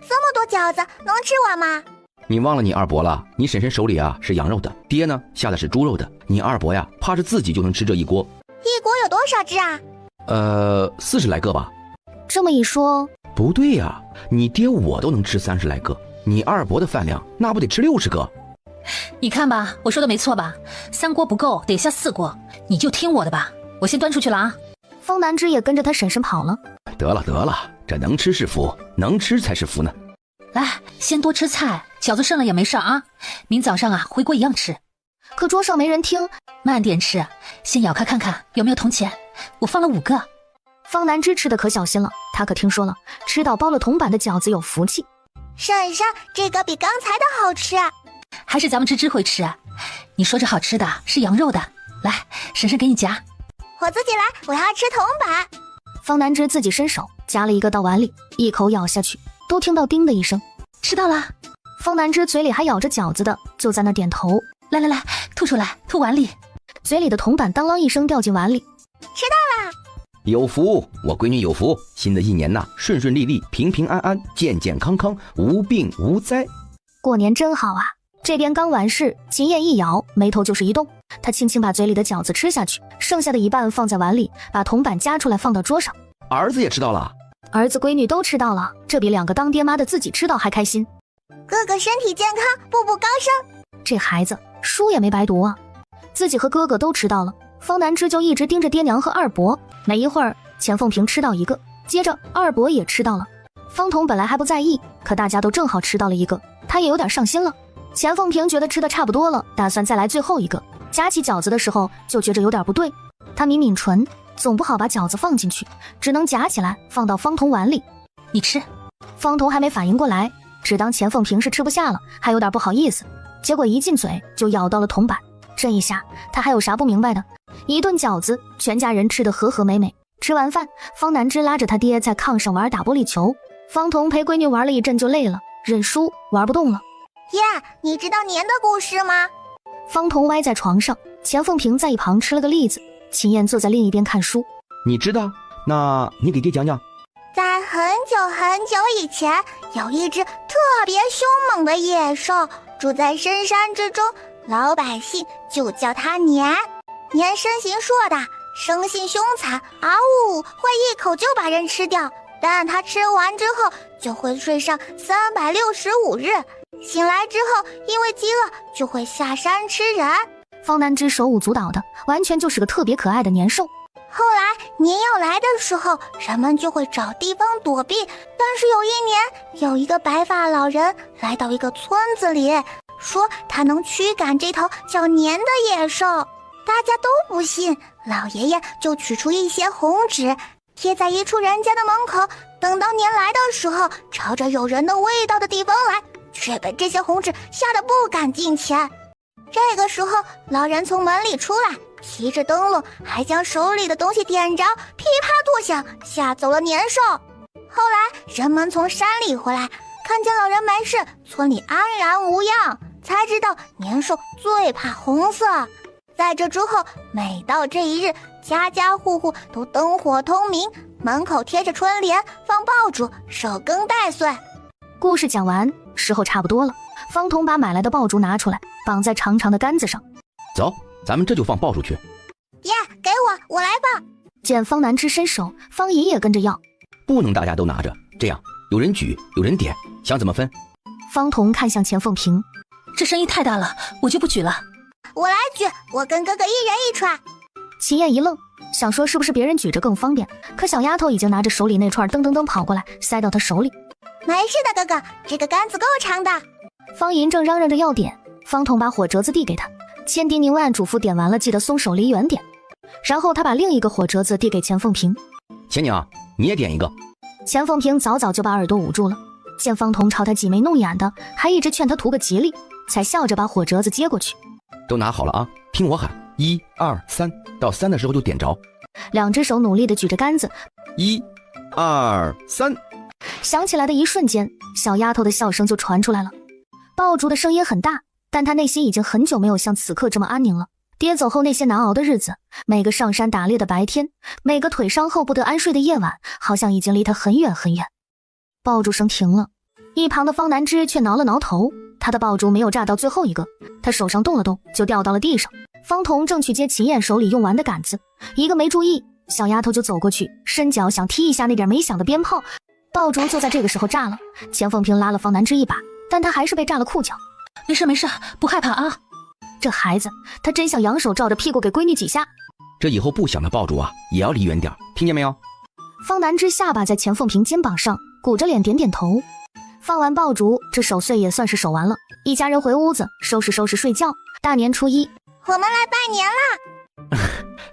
這麼多餃子能吃完嗎？你忘了你二伯了？你婶婶手里啊是羊肉的，爹呢下的是猪肉的。你二伯呀，怕是自己就能吃这一锅。一锅有多少只啊？40来个吧。这麼一說，不對呀，你爹我都能吃30來個，你二伯的飯量那不得吃60個？你看吧，我說的沒錯吧？3鍋不夠，得下4鍋，你就聽我的吧。我先端出去了啊。方南枝也跟着他嬸嬸跑了。得了，這能吃是福，能吃才是福呢。來，先多吃菜，餃子剩了也沒事啊。明早上啊，回鍋一樣吃。可桌上沒人聽，慢點吃，先咬開看看有沒有銅錢。我放了5個。方南枝吃的可小心了，他可聽說了，吃到包了銅板的餃子有福氣。嬸嬸，這個比剛才的好吃。還是咱們吃智慧吃啊。你說這好吃的是羊肉的，來，嬸嬸給你夾。我自己來，我要吃銅板。方南枝自己伸手夾了一個到碗裡，一口咬下去，都聽到叮的一聲。吃到了。方南枝嘴裡還咬着餃子的，就在那點頭。來，吐出來，吐碗裡。嘴裡的銅板當啷一聲掉進碗裡。吃到了。有福，我閨女有福，新的一年吶，順順利利，平平安安，健健康康，無病無災。過年真好啊。這邊剛完事，秦燕一咬，眉頭就是一動。她輕輕把嘴裡的餃子吃下去，剩下的一半放在碗裡，把銅板夾出來放到桌上。兒子也吃到了。兒子閨女都吃到了，這比2個當爹媽的自己吃到還開心。哥哥身體健康，步步高升。這孩子書也沒白讀啊。自己和哥哥都吃到了，方南枝就一直盯着爹娘和二伯。沒一會兒，錢鳳萍吃到一個，接着二伯也吃到了。方彤本來還不在意，可大家都正好吃到了一個，他也有點上心了。錢鳳萍覺得吃的差不多了，打算再來最後一個。夾起餃子的時候就覺着有點不對，他抿抿唇，總不好把餃子放進去，只能夾起來放到方彤碗裡。你吃。方彤還沒反應過來，只當錢鳳萍是吃不下了，還有點不好意思，結果一進嘴就咬到了銅板。這一下他還有啥不明白的？一頓餃子，全家人吃得和和美美。吃完飯，方南枝拉着他爹在炕上玩打玻璃球，方彤陪閨女玩了一陣就累了，認輸玩不動了。爹，你知道年的故事嗎？方彤歪在床上，錢鳳萍在一旁吃了個栗子，秦燕坐在另一邊看書。你知道？那你給爹講講。在很久很久以前，有一隻特別兇猛的野獸，住在深山之中，老百姓就叫它年。年身形碩大，生性兇殘，會一口就把人吃掉。但它吃完之後，就會睡上365日。醒來之後，因為飢餓，就會下山吃人。方南枝手舞足蹈的，完全就是個特別可愛的年獸。後來年要來的時候，人們就會找地方躲避。但是有一年，有一個白髮老人來到一個村子裡，說他能驅趕這頭叫年的野獸。大家都不信，老爺爺就取出一些紅紙，貼在一處人家的門口，等到年來的時候，朝着有人的味道的地方來，卻被這些紅紙嚇得不敢近前。這個時候，老人從門裡出來，提着燈籠，還將手裡的東西點着，噼啪作響，嚇走了年獸。後來人們從山裡回來，看見老人沒事，村裡安然無恙，才知道年獸最怕紅色。在這之後，每到這一日，家家戶戶都燈火通明，門口貼着春聯，放爆竹，守更待歲。故事講完，時候差不多了。方彤把買來的爆竹拿出來，綁在長長的桿子上。走，咱們這就放爆竹去。爹，給我來放。見方南枝伸手，方姨也跟着要。不能大家都拿着，這樣有人舉，有人點，想怎麼分？方彤看向錢鳳萍，這聲音太大了，我就不舉了。我來舉，我跟哥哥一人一串。秦燕一愣，想說是不是別人舉着更方便，可小丫頭已經拿着手裡那串噔噔噔跑過來，塞到她手裡。沒事的，哥哥，這個桿子夠長的。方銀正嚷嚷着要點，方彤把火折子遞給他，千叮嚀萬囑咐點完了，記得鬆手離遠點。然後他把另一個火折子遞給錢鳳萍，錢娘，你也點一個。錢鳳萍早早就把耳朵捂住了，見方彤朝他擠眉弄眼的，還一直勸他圖個吉利，才笑着把火折子接過去。都拿好了啊，聽我喊，1、2、3，到3的時候就點着。兩隻手努力地舉着桿子，1、2、3。響起來的一瞬間，小丫頭的笑聲就傳出來了。爆竹的聲音很大，但她內心已經很久沒有像此刻這麼安寧了。爹走後那些難熬的日子，每個上山打獵的白天，每個腿傷後不得安睡的夜晚，好像已經離她很遠很遠。爆竹聲停了，一旁的方南枝卻撓了撓頭，他的爆竹沒有炸到最後一個，他手上動了動，就掉到了地上。方彤正去接秦燕手裡用完的桿子，一個沒注意，小丫頭就走過去，伸腳想踢一下那點沒響的鞭炮，爆竹就在這個時候炸了。錢鳳萍拉了方南枝一把，但他還是被炸了褲腳。沒事沒事，不害怕啊。這孩子，他真想揚手照着屁股給閨女幾下。這以後不響的爆竹啊，也要離遠點，聽見沒有？方南枝下巴在錢鳳萍肩膀上，鼓着臉點點頭。放完爆竹，這守歲也算是守完了。一家人回屋子收拾收拾睡覺。大年初一，我們來拜年啦！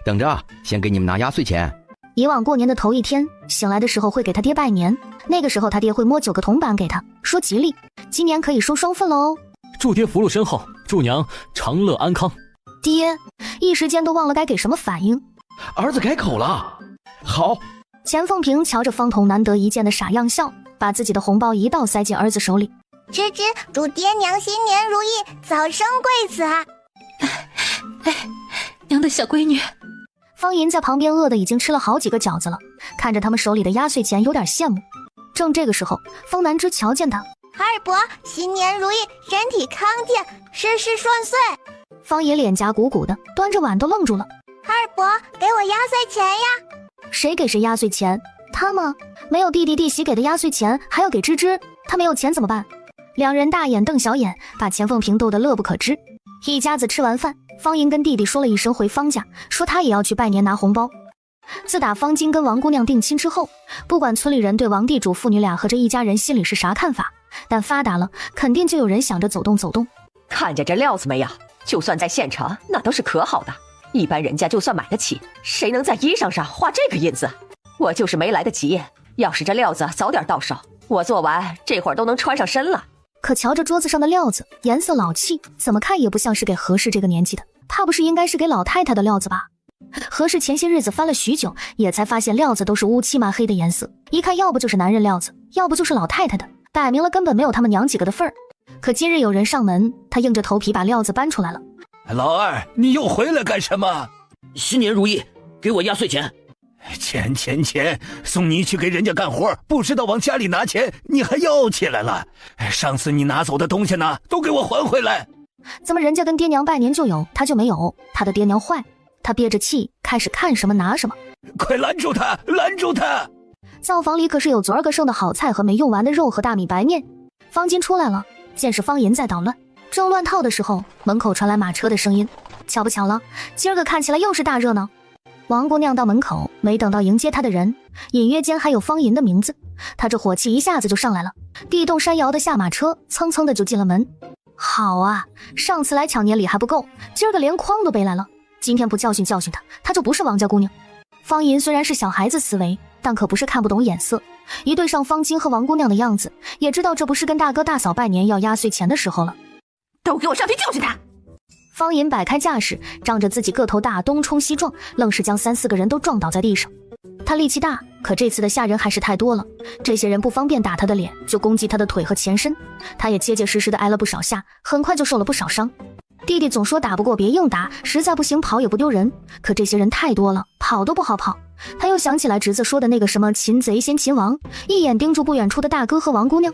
等着，先給你們拿压岁錢。以往過年的頭一天，醒來的時候会給他爹拜年，那個時候他爹會摸9個銅板給他，說吉利，今年可以收雙份了哦。祝爹福祿身厚，祝娘長樂安康。爹，一時間都忘了該給什麼反應。兒子改口了，好。錢鳳萍瞧着方彤難得一見的傻樣笑，把自己的紅包一道塞進兒子手裡。芝芝，祝爹娘新年如意，早生貴子啊！娘的小閨女。方银在旁邊餓得已經吃了好幾個餃子了，看着他們手裡的壓歲錢有點羨慕。正這個時候，方南枝瞧見他，二伯新年如意，身體康健，事事順遂。方银臉頰鼓鼓的，端着碗都愣住了。二伯，給我壓歲錢呀！誰給誰壓歲錢？他嗎？沒有弟弟弟媳給的壓歲錢，還要給芝芝，他沒有錢怎麼辦？兩人大眼瞪小眼，把錢鳳萍逗得樂不可支。一家子吃完飯，方銀跟弟弟說了一聲回方家，說他也要去拜年拿紅包。自打方金跟王姑娘定親之後，不管村裡人對王地主父女倆和這一家人心裡是啥看法，但發達了肯定就有人想着走動走動。看見這料子沒呀？就算在縣城，那都是可好的，一般人家就算買得起，誰能在衣裳上畫這個印子？我就是沒來得及，要是這料子早點到手，我做完這會兒都能穿上身了。可瞧着桌子上的料子，顏色老氣，怎麼看也不像是給何氏這個年紀的，怕不是應該是給老太太的料子吧？何氏前些日子翻了許久，也才發現料子都是烏漆嘛黑的顏色，一看要不就是男人料子，要不就是老太太的，擺明了根本沒有他們娘幾個的份兒。可今日有人上門，他硬着頭皮把料子搬出來了。老二，你又回來干什麼？新年如意，給我压岁錢。钱，送你去給人家幹活，不知道往家裡拿錢，你還要起來了。上次你拿走的東西呢，都給我還回來。怎麼人家跟爹娘拜年就有，他就沒有？他的爹娘壞，他憋着氣開始看什麼拿什麼。快攔住他，攔住他！灶房裡可是有昨兒個剩的好菜和沒用完的肉和大米白面。方金出來了，見是方银在搗亂，正亂套的時候，門口傳來馬車的聲音。巧不巧了，今兒個看起來又是大熱鬧。王姑娘到門口，沒等到迎接她的人，隱約間還有方銀的名字，她這火氣一下子就上來了，地動山搖的下馬車，蹭蹭的就進了門。好啊，上次來搶年禮還不夠，今兒個連筐都背來了，今天不教訓教訓她，她就不是王家姑娘。方銀雖然是小孩子思維，但可不是看不懂眼色，一對上方金和王姑娘的樣子，也知道這不是跟大哥大嫂拜年要壓歲錢的時候了。都給我上去教訓他！方银擺開架勢，仗着自己個頭大，東衝西撞，愣是將3、4個人都撞倒在地上。他力氣大，可這次的下人還是太多了，這些人不方便打他的臉，就攻擊他的腿和前身，他也結結實實的挨了不少下，很快就受了不少傷。弟弟總說打不過別硬打，實在不行跑也不丟人，可這些人太多了，跑都不好跑。他又想起來侄子說的那個什麼擒賊先擒王，一眼盯住不遠處的大哥和王姑娘。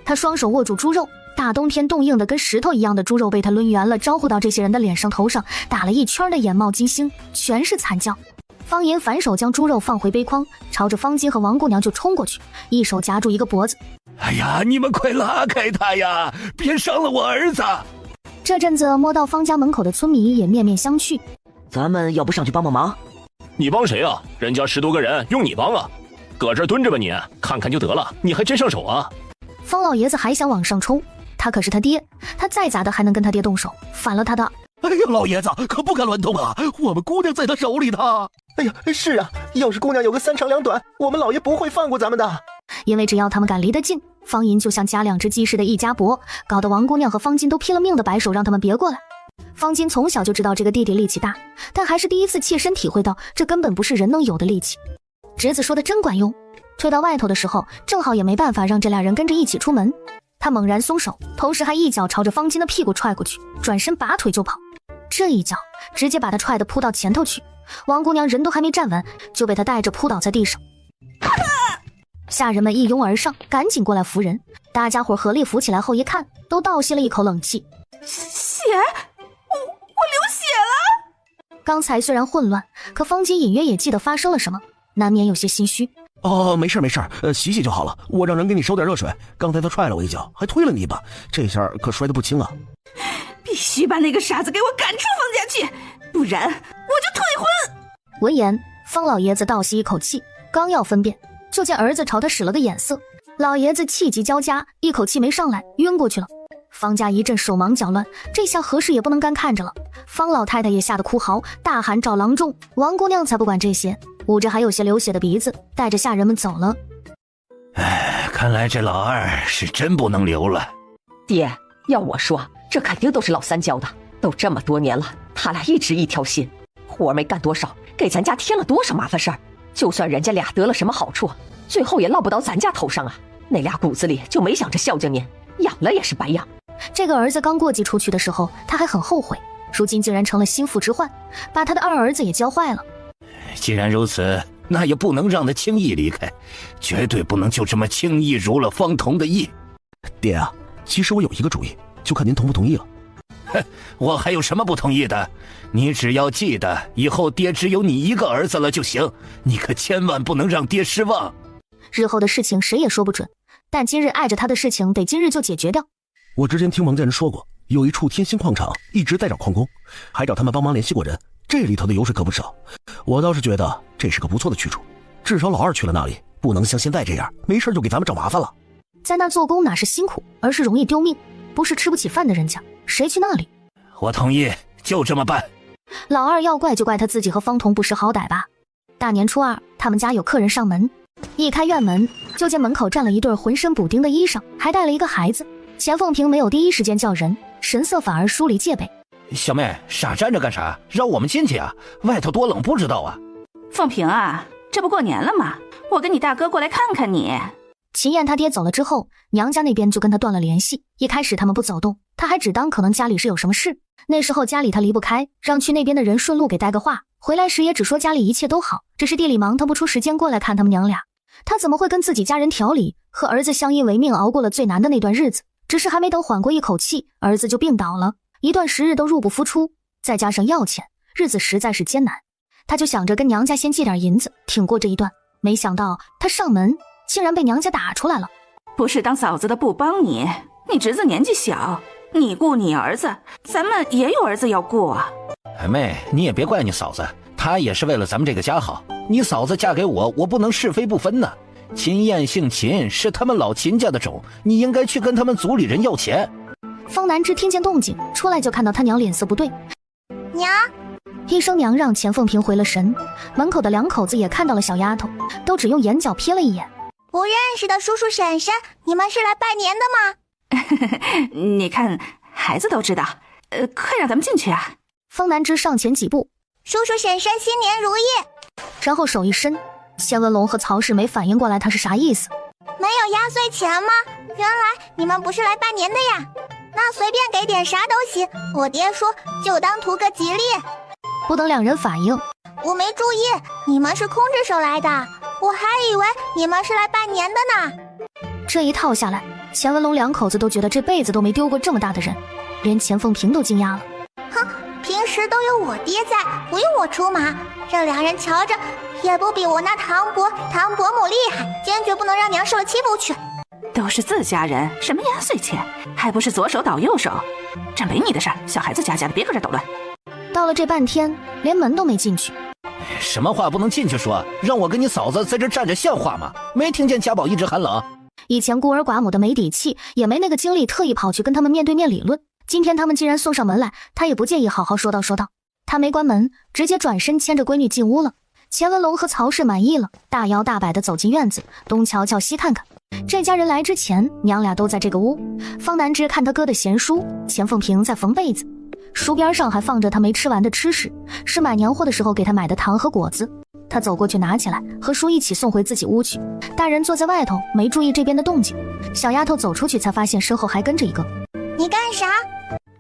他雙手握住豬肉，大冬天冻硬的跟石頭一樣的豬肉被他掄圓了，招呼到這些人的臉上頭上，打了一圈的眼冒金星，全是慘叫。方银反手將豬肉放回杯筐，朝着方金和王姑娘就衝過去，一手夾住一個脖子。哎呀，你們快拉開他呀，別傷了我兒子。這陣子摸到方家門口的村民也面面相覷。咱們要不上去幫幫忙？你幫誰啊？人家10多個人，用你幫啊？擱這兒蹲着吧你，看看就得了，你還真上手啊？方老爺子還想往上衝，他可是他爹，他再咋的還能跟他爹動手？反了他的！哎呀，老爺子可不敢亂動啊，我們姑娘在他手裡呢。哎呀，是啊，要是姑娘有個3長2短，我們老爺不會放過咱们的。因為只要他們敢離得近，方銀就像夾2隻雞似的一夾脖，搞得王姑娘和方金都拼了命的擺手讓他們別過來。方金從小就知道這個弟弟力氣大，但還是第一次切身體會到這根本不是人能有的力氣。侄子說的真管用。退到外頭的時候，正好也沒辦法讓這倆人跟着一起出門，他猛然鬆手，同時還一腳朝着方金的屁股踹過去，轉身拔腿就跑。這一腳直接把他踹得撲到前頭去，王姑娘人都還沒站穩，就被他帶着撲倒在地上。下人們一擁而上，趕緊過來扶人。大家伙合力扶起來後一看，都倒吸了一口冷气。血！我流血了！刚才虽然混亂，可方杰隐约也记得发生了什麼，難免有些心虛。哦，沒事，洗洗就好了。我讓人給你燒點熱水。剛才他踹了我一腳，還推了你一把，這下可摔得不輕啊！必須把那個傻子給我趕出方家去，不然我就退婚！聞言，方老爺子倒吸一口氣，剛要分辨，就見兒子朝他使了個眼色。老爺子氣急交加，一口氣沒上來，暈過去了。方家一陣手忙腳亂，這下何事也不能乾看着了。方老太太也嚇得哭嚎，大喊找郎中。王姑娘才不管這些，捂着還有些流血的鼻子，帶着下人們走了。看來這老二是真不能留了。爹，要我說，這肯定都是老三教的，都這麼多年了，他倆一直一條心，活沒幹多少，給咱家添了多少麻煩事兒。就算人家倆得了什麼好處，最後也落不到咱家頭上啊。那倆骨子裡就沒想着孝敬您，養了也是白養。這個兒子剛過繼出去的時候，他還很後悔，如今竟然成了心腹之患，把他的二兒子也教壞了。既然如此，那也不能讓他輕易離開，絕對不能就這麼輕易如了方童的意。爹啊，其實我有一個主意，就看您同不同意了。哼，我還有什麼不同意的？你只要記得，以後爹只有你一個兒子了就行，你可千萬不能讓爹失望。日後的事情誰也說不準，但今日礙着他的事情得今日就解決掉。我之前聽王家人說過，有一處天星礦場一直在找礦工，還找他們幫忙聯繫過人，這裡頭的油水可不少。我倒是覺得這是個不錯的去處，至少老二去了那裡，不能像現在這樣沒事就給咱們找麻煩了。在那做工哪是辛苦，而是容易丟命，不是吃不起飯的人家，誰去那裡？我同意，就這麼辦。老二要怪就怪他自己和方童不識好歹吧。大年初二，他們家有客人上門，一開院門就見門口站了一對渾身補丁的醫生，還帶了一個孩子。錢鳳萍沒有第一時間叫人，神色反而疏離戒備。小妹，傻站着幹啥？讓我們進去啊！外頭多冷不知道啊。鳳萍啊，這不過年了嗎？我跟你大哥過來看看你。秦燕他爹走了之後，娘家那邊就跟他斷了聯繫。一開始他們不走動，他還只當可能家裡是有什麼事。那時候家裡他離不開，讓去那邊的人順路給帶個話，回來時也只說家裡一切都好，只是地裡忙騰不出時間過來看他們娘倆。他怎麼會跟自己家人調理，和兒子相依為命，熬過了最難的那段日子。只是還沒等緩過一口氣，兒子就病倒了，一段時日都入不敷出，再加上要錢，日子實在是艱難。他就想着跟娘家先借點银子挺過這一段，沒想到他上門竟然被娘家打出來了。不是當嫂子的不幫你，你侄子年紀小，你顧你兒子，咱們也有兒子要顧啊。妹，你也別怪你嫂子，她也是為了咱們這個家好。你嫂子嫁給我，我不能是非不分呢。秦燕姓秦，是他們老秦家的種，你應該去跟他們族里人要錢。方南之听見動靜出來，就看到他娘臉色不對。娘，一聲娘讓錢鳳萍回了神，門口的兩口子也看到了小丫頭，都只用眼角瞥了一眼。不認識的叔叔嬸嬸，你們是來拜年的嗎？你看孩子都知道，快讓咱們進去啊。方南之上前幾步，叔叔嬸嬸新年如意。然後手一伸，謝文龍和曹氏沒反應過來他是啥意思。沒有壓歲錢嗎？原來你們不是來拜年的呀。那隨便給點啥都行，我爹說就當图個吉利。不等兩人反應，我沒注意你們是空着手來的，我還以為你們是来拜年的呢。這一套下來，錢文龍兩口子都覺得這輩子都沒丟過這麼大的人，連錢鳳萍都驚訝了。哼，平時都有我爹在，不用我出馬，這兩人瞧着也不比我那唐伯母厲害，堅決不能讓娘受了欺負去。都是自家人，什麼壓岁錢，還不是左手倒右手？这沒你的事兒，小孩子家的，別搁這搗亂。到了這半天，連門都沒進去。什麼話不能進去說？讓我跟你嫂子在這站着像話嗎？沒聽見家寶一直喊冷？以前孤兒寡母的沒底氣，也沒那個精力特意跑去跟他們面對面理論。今天他們既然送上門來，他也不介意好好說道說道。他沒關門，直接轉身牽着閨女進屋了。錢文龍和曹氏滿意了，大搖大擺地走進院子，東瞧瞧西看看。這家人來之前，娘倆都在這個屋。方南之看他哥的閒書，錢鳳萍在縫被子，書邊上還放着他沒吃完的吃食，是買年貨的時候給他買的糖和果子。他走過去拿起來，和書一起送回自己屋去。大人坐在外頭，沒注意這邊的動靜。小丫頭走出去才發現身後還跟着一個。你幹啥？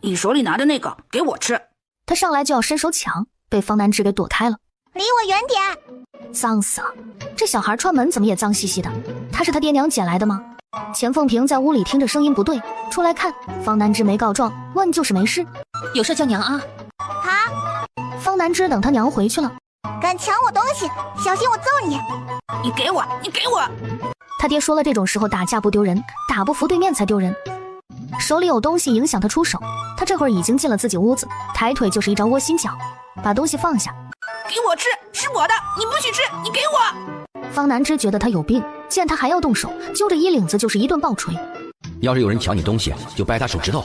你手裡拿的那個給我吃。他上來就要伸手搶，被方南之給躲開了。離我遠點！髒死了！這小孩串門怎麼也髒兮兮的？他是他爹娘捡來的嗎？钱凤萍在屋裡听着声音不对，出來看，方南枝没告状，問就是没事。有事叫娘啊。方南枝等他娘回去了。敢搶我東西，小心我揍你！你给我，你给我！他爹说了，这種時候打架不丟人，打不服对面才丟人。手裡有東西影響他出手，他這會兒已經進了自己屋子，抬腿就是一招窩心腳，把東西放下。給我吃，是我的，你不許吃，你給我！方南枝覺得他有病，見他還要動手，揪着衣領子就是一頓暴錘。要是有人搶你東西，就掰他手指頭。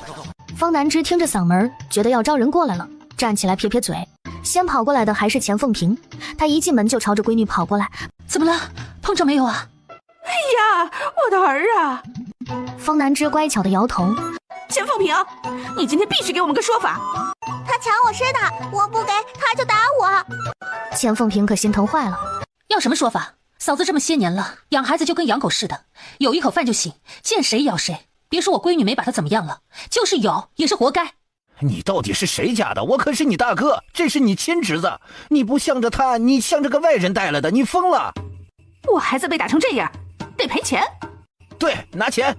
方南枝聽着嗓門，覺得要招人過來了，站起來撇撇嘴。先跑過來的還是錢鳳萍，她一進門就朝着閨女跑過來。怎麼了？碰着沒有啊？哎呀，我的兒啊！方南枝乖巧的搖頭。錢鳳萍，你今天必須給我們個說法。他搶我吃的，我不給他就打我。錢鳳萍可心疼壞了。要什麼說法？嫂子這麼些年了，養孩子就跟養狗似的，有一口飯就行，見誰咬誰。別說我閨女沒把她怎麼樣了，就是有也是活該。你到底是誰家的？我可是你大哥，這是你親侄子，你不向着他，你向着個外人帶來的，你瘋了！我孩子被打成這樣，得賠錢。對，拿錢。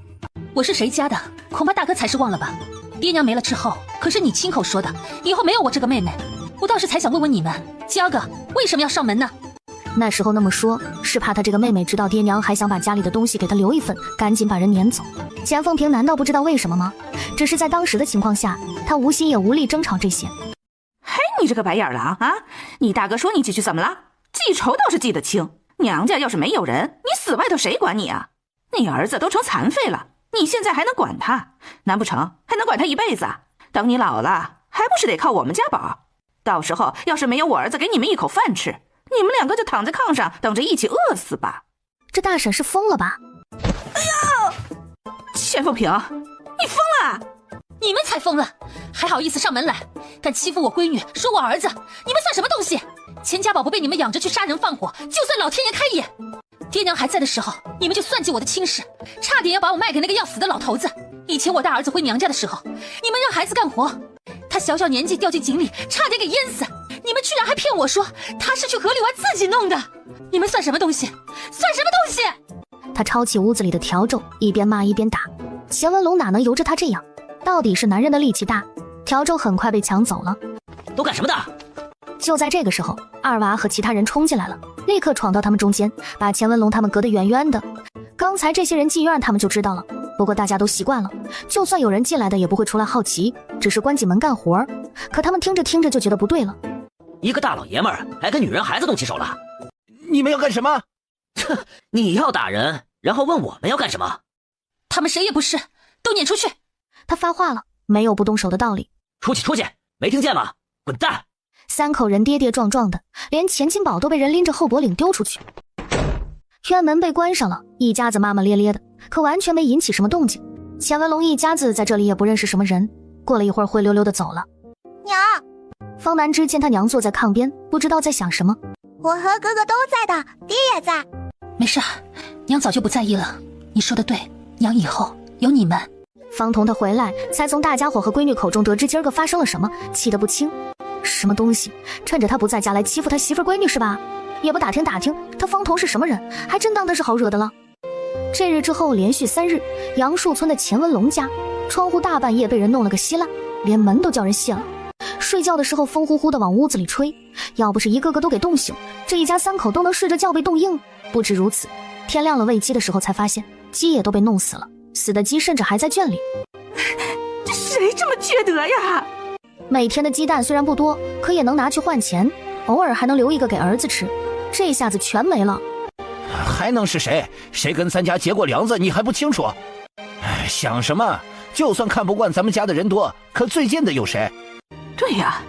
我是誰家的，恐怕大哥才是忘了吧？爹娘沒了之後，可是你親口說的，以後沒有我這個妹妹。我倒是才想問問你們，嘉哥為什麼要上門呢？那時候那麼說，是怕他這個妹妹知道爹娘還想把家裡的東西給他留一份，趕緊把人攆走。錢鳳萍難道不知道為什麼嗎？只是在當時的情況下，他無心也無力爭吵這些。嘿，你這個白眼狼啊！你大哥說你幾句怎麼了？記仇倒是記得清，娘家要是沒有人，你死外頭誰管你啊？你兒子都成殘廢了，你現在還能管他？難不成還能管他一輩子？等你老了，還不是得靠我們家保？到時候要是沒有我兒子給你們一口飯吃，你們兩個就躺在炕上等着一起餓死吧。這大嬸是瘋了吧？哎呀，錢鳳萍，你瘋了！你們才瘋了，還好意思上門來，敢欺負我閨女，說我兒子，你們算什麼東西？錢家寶不被你們養着去殺人放火，就算老天爺開眼。爹娘還在的時候，你們就算計我的親事，差點要把我賣給那個要死的老頭子。以前我大兒子回娘家的時候，你們讓孩子幹活，他小小年紀掉進井裡，差點給淹死。你們居然還騙我說他是去河裡玩自己弄的，你們算什麼東西？算什麼東西？他抄起屋子裡的笤帚，一邊罵一邊打。錢文龍哪能由着他這樣？到底是男人的力氣大，笤帚很快被搶走了。都幹什麼的？就在這個時候，二娃和其他人衝進來了，立刻闖到他們中間，把錢文龍他們隔得遠遠的。剛才這些人進院，他們就知道了，不過大家都習慣了，就算有人進來的也不會出來好奇，只是關起門幹活。可他們聽着聽着就覺得不對了，一個大老爺們兒還跟女人孩子動起手了，你們要幹什麼？哼，你要打人，然後問我們要幹什麼？他們誰也不是，都攆出去！他發話了，沒有不動手的道理。出去，出去，没聽見嗎？滾蛋！三口人跌跌撞撞的，連錢金寶都被人拎着後脖領丟出去。院門被關上了，一家子罵罵咧咧的，可完全沒引起什麼動靜。錢文龍一家子在這裡也不認識什麼人，過了一會兒灰溜溜的走了。娘，方南枝見他娘坐在炕邊，不知道在想什麼。我和哥哥都在的，爹也在。沒事，娘早就不在意了。你說的對，娘以後有你們。方彤他回來，才從大家伙和閨女口中得知今兒個發生了什麼，氣得不輕。什麼東西？趁着他不在家來欺負他媳婦閨女是吧？也不打聽打聽他方彤是什麼人，還真當他是好惹的了。這日之後連續3日，楊樹村的錢文龍家窗戶大半夜被人弄了個稀爛，連門都叫人卸了。睡覺的時候風呼呼的往屋子裡吹，要不是一個個都給凍醒，這一家3口都能睡着覺被凍硬。不止如此，天亮了餵雞的時候才發現雞也都被弄死了，死的雞甚至還在圈裡。這誰這麼缺德呀？每天的雞蛋雖然不多，可也能拿去換錢，偶爾還能留一個給兒子吃，這下子全沒了。還能是誰？誰跟咱家結過梁子你還不清楚？哎，想什麼？就算看不慣咱們家的人多，可最近的有誰？对呀，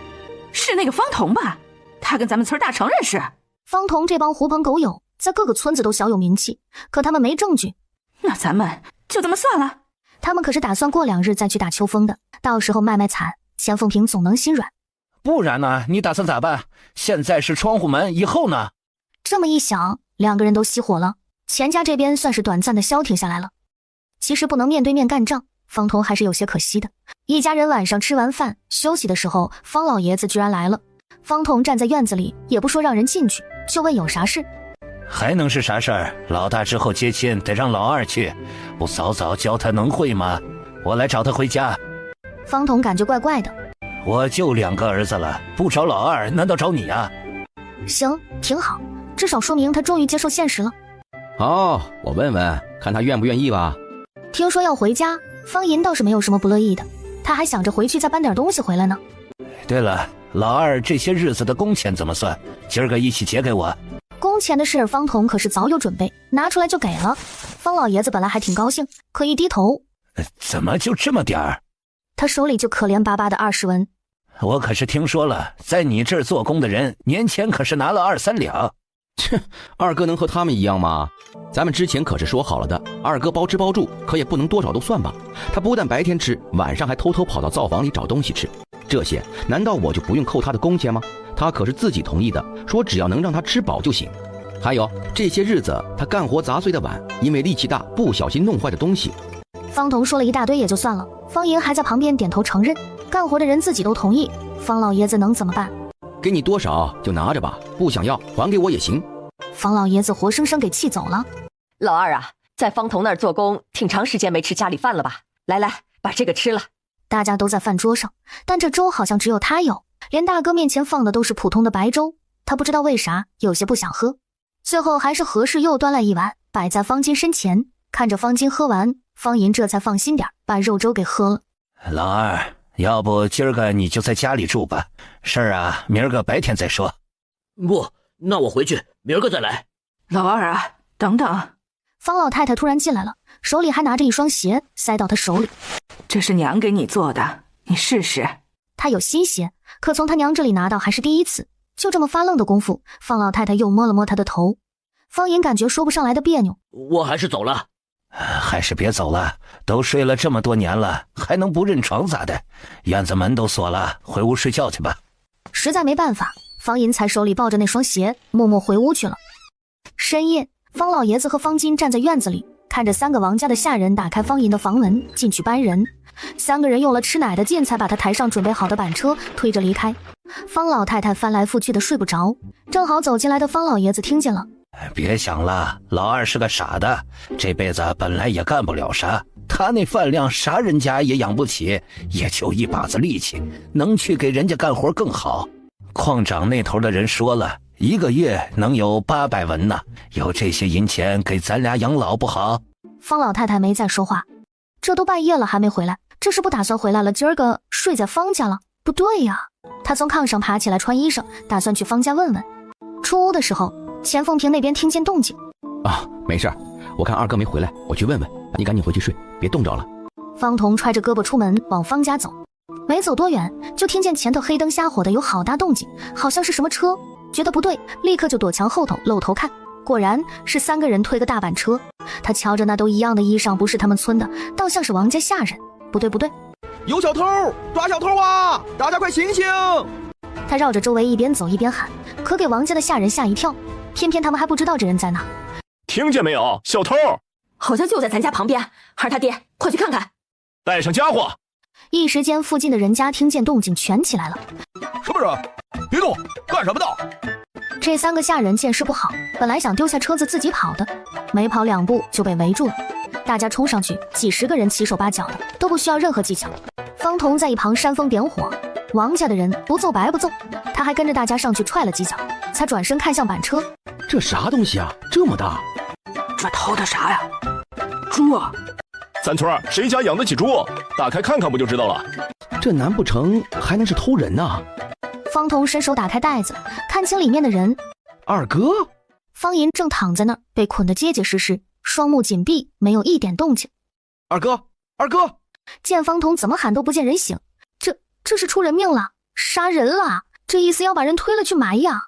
是那個方彤吧？他跟咱們村大成認識。方彤這幫狐朋狗友在各個村子都小有名氣，可他們沒證據。那咱們就這麼算了。他們可是打算過2日再去打秋風的，到時候賣賣慘，錢鳳萍總能心軟。不然呢？你打算咋辦？現在是窗戶門，以後呢？這麼一想，2個人都熄火了，錢家這邊算是短暫的消停下來了。其實不能面對面幹仗，方彤還是有些可惜的。一家人晚上吃完飯休息的時候，方老爺子居然來了。方彤站在院子裡，也不說讓人進去，就問有啥事。还能是啥事兒？老大之後接親得讓老二去，不早早教他能會嗎？我來找他回家。方彤感覺怪怪的。我就2個兒子了，不找老二，難道找你啊？行，挺好，至少說明他終於接受現實了。哦，我問問，看他願不願意吧。聽說要回家，方銀倒是沒有什麼不樂意的，他還想着回去再搬點東西回來呢。對了，老二這些日子的工錢怎麼算？今兒個一起結給我。工錢的事，方彤可是早有準備，拿出來就給了。方老爺子本來還挺高興，可一低頭，怎麼就這麼點兒？他手裡就可憐巴巴的20文。我可是聽說了，在你這兒做工的人，年前可是拿了2、3兩。切，二哥能和他們一樣嗎？咱们之前可是說好了的，二哥包吃包住，可也不能多少都算吧。他不但白天吃，晚上還偷偷跑到灶房裡找東西吃，這些難道我就不用扣他的工錢嗎？他可是自己同意的，說只要能讓他吃飽就行。还有這些日子他幹活砸碎的碗，因為力氣大不小心弄壞的東西。方彤說了一大堆也就算了，方银還在旁邊點頭承認，幹活的人自己都同意，方老爺子能怎麼辦？給你多少就拿着吧，不想要還給我也行。方老爺子活生生給氣走了。老二啊，在方彤那兒做工挺長時間沒吃家裡飯了吧？來來，把這個吃了。大家都在飯桌上，但這粥好像只有他有，連大哥面前放的都是普通的白粥，他不知道為啥有些不想喝。最後還是何氏又端來一碗擺在方金身前，看着方金喝完，方銀這才放心點，把肉粥給喝了。老二，要不今兒個你就在家裡住吧，事兒啊明兒個白天再說。不，那我回去，明兒個再來。老二啊，等等。方老太太突然進來了，手裡還拿着一雙鞋，塞到她手裡。這是娘給你做的，你試試。她有新鞋，可從她娘這裡拿到還是第一次，就這麼發愣的功夫，方老太太又摸了摸她的頭。方銀感覺說不上來的別扭，我還是走了。還是別走了，都睡了這麼多年了，還能不認床咋的？院子門都鎖了，回屋睡覺去吧。實在沒辦法，方銀才手裡抱着那雙鞋，默默回屋去了。深夜，方老爺子和方金站在院子裡，看着3個王家的下人打開方銀的房門進去搬人。3個人用了吃奶的勁才把他抬上準備好的板車，推着離開。方老太太翻來覆去的睡不着，正好走進來的方老爺子聽見了。別想了，老二是個傻的，這輩子本來也幹不了啥，他那飯量啥人家也養不起，也就一把子力氣，能去給人家幹活更好。礦長那頭的人說了，1個月能有800文呢，有這些銀錢給咱倆養老不好？方老太太沒再說話，這都半夜了還沒回來，這是不打算回來了，今兒個睡在方家了？不對呀，他從炕上爬起來穿衣裳，打算去方家問問。出屋的時候，錢鳳萍那邊聽見動靜。啊，沒事，我看二哥沒回來，我去問問，你趕緊回去睡，別凍着了。方彤揣着胳膊出門往方家走，沒走多遠就聽見前頭黑燈瞎火的有好大動靜，好像是什麼車，覺得不對，立刻就躲牆後頭露頭看，果然是3個人推個大板車。他瞧着那都一樣的衣裳，不是他們村的，倒像是王家下人。不对，有小偷，抓小偷啊，大家快醒醒。他繞着周圍一邊走一邊喊，可給王家的下人嚇一跳，偏偏他們還不知道這人在哪。聽見沒有，小偷好像就在咱家旁邊，孩兒他爹，快去看看。帶上家伙。一時間附近的人家聽見動靜全起來了。什麼人？別動，幹什麼的？這3個下人見勢不好，本來想丟下車子自己跑的，沒跑2步就被圍住了。大家衝上去，幾10個人齊手八腳的，都不需要任何技巧。方彤在一旁煽風點火，王家的人不揍白不揍，他還跟着大家上去踹了幾腳，才轉身看向板車。這啥東西啊，這麼大？這偷的啥呀？豬啊！三村誰家養得起豬？打開看看不就知道了。這難不成還能是偷人啊？方彤伸手打開袋子，看清裡面的人。二哥？方銀正躺在那兒，被捆得結結實實，雙目緊閉，沒有一點動靜。二哥，二哥！見方彤怎麼喊都不見人醒，這是出人命了，殺人了，這意思要把人推了去埋呀！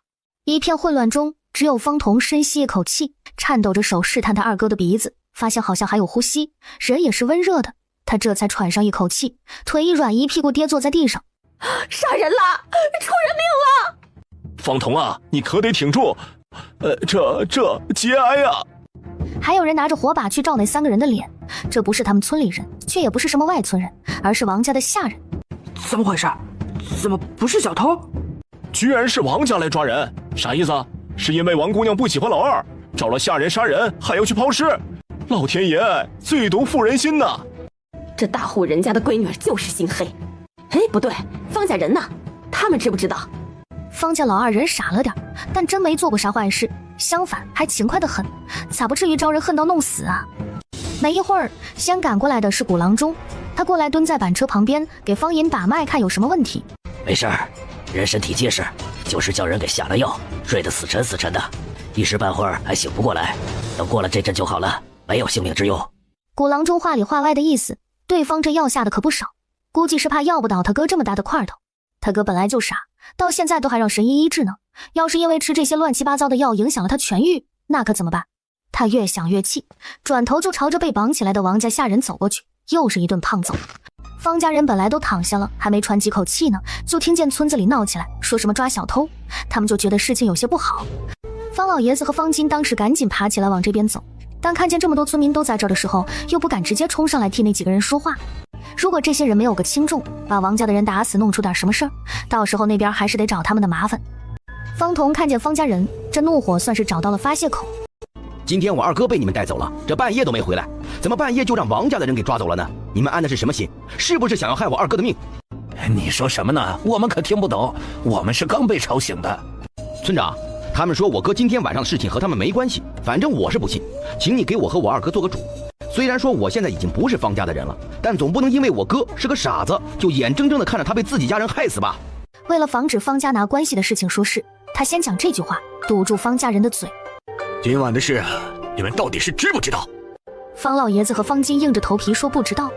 一片混亂中，只有方彤深吸一口氣，顫抖着手試探他二哥的鼻子，發現好像還有呼吸，人也是溫熱的，他這才喘上一口氣，腿一軟，一屁股跌坐在地上。殺人了，出人命了！方彤啊，你可得挺住，這節哀啊！還有人拿着火把去照那3個人的臉，這不是他們村裡人，卻也不是什麼外村人，而是王家的下人。怎麼回事？怎麼不是小偷？居然是王家來抓人，啥意思？是因為王姑娘不喜歡老二，找了下人殺人，還要去拋屍。老天爺最懂婦人心吶！這大戶人家的閨女就是心黑。哎，不對，方家人呢？他們知不知道？方家老二人傻了點，但真沒做過啥壞事，相反還勤快得很，咋不至于招人恨到弄死啊？没一會兒，先趕過來的是古郎中，他過來蹲在板車旁邊，給方銀把脈，看有什麼問題。沒事兒，人身體結實，就是叫人給下了藥，睡得死沉死沉的，一時半會兒還醒不過來，等過了這陣就好了，沒有性命之憂。古郎中話裡話外的意思，對方這藥下的可不少，估計是怕藥不倒他哥這麼大的塊頭。他哥本來就傻，到現在都還讓神醫醫治呢，要是因為吃這些亂七八糟的藥影響了他痊癒，那可怎麼辦？他越想越氣，轉頭就朝着被綁起來的王家下人走過去，又是一頓胖揍。方家人本來都躺下了，還沒喘幾口氣呢，就聽見村子裡鬧起來，說什麼抓小偷，他们就覺得事情有些不好。方老爺子和方金當時趕緊爬起來往這邊走，但看見這麼多村民都在這兒的時候，又不敢直接衝上來替那幾個人說話。如果這些人沒有個輕重，把王家的人打死，弄出點什麼事兒，到時候那邊還是得找他們的麻煩。方彤看見方家人，這怒火算是找到了發洩口。今天我二哥被你們帶走了，這半夜都沒回来，怎麼半夜就讓王家的人給抓走了呢？你們安的是什麼心？是不是想要害我二哥的命？你說什麼呢？我們可听不懂，我們是剛被吵醒的。村長，他們說我哥今天晚上的事情和他們沒關係，反正我是不信，請你給我和我二哥做個主。雖然說我現在已經不是方家的人了，但總不能因為我哥是個傻子，就眼睜睜的看着他被自己家人害死吧。為了防止方家拿關係的事情說事，他先講這句話，堵住方家人的嘴。今晚的事，你們到底是知不知道？方老爺子和方金硬着頭皮說不知道。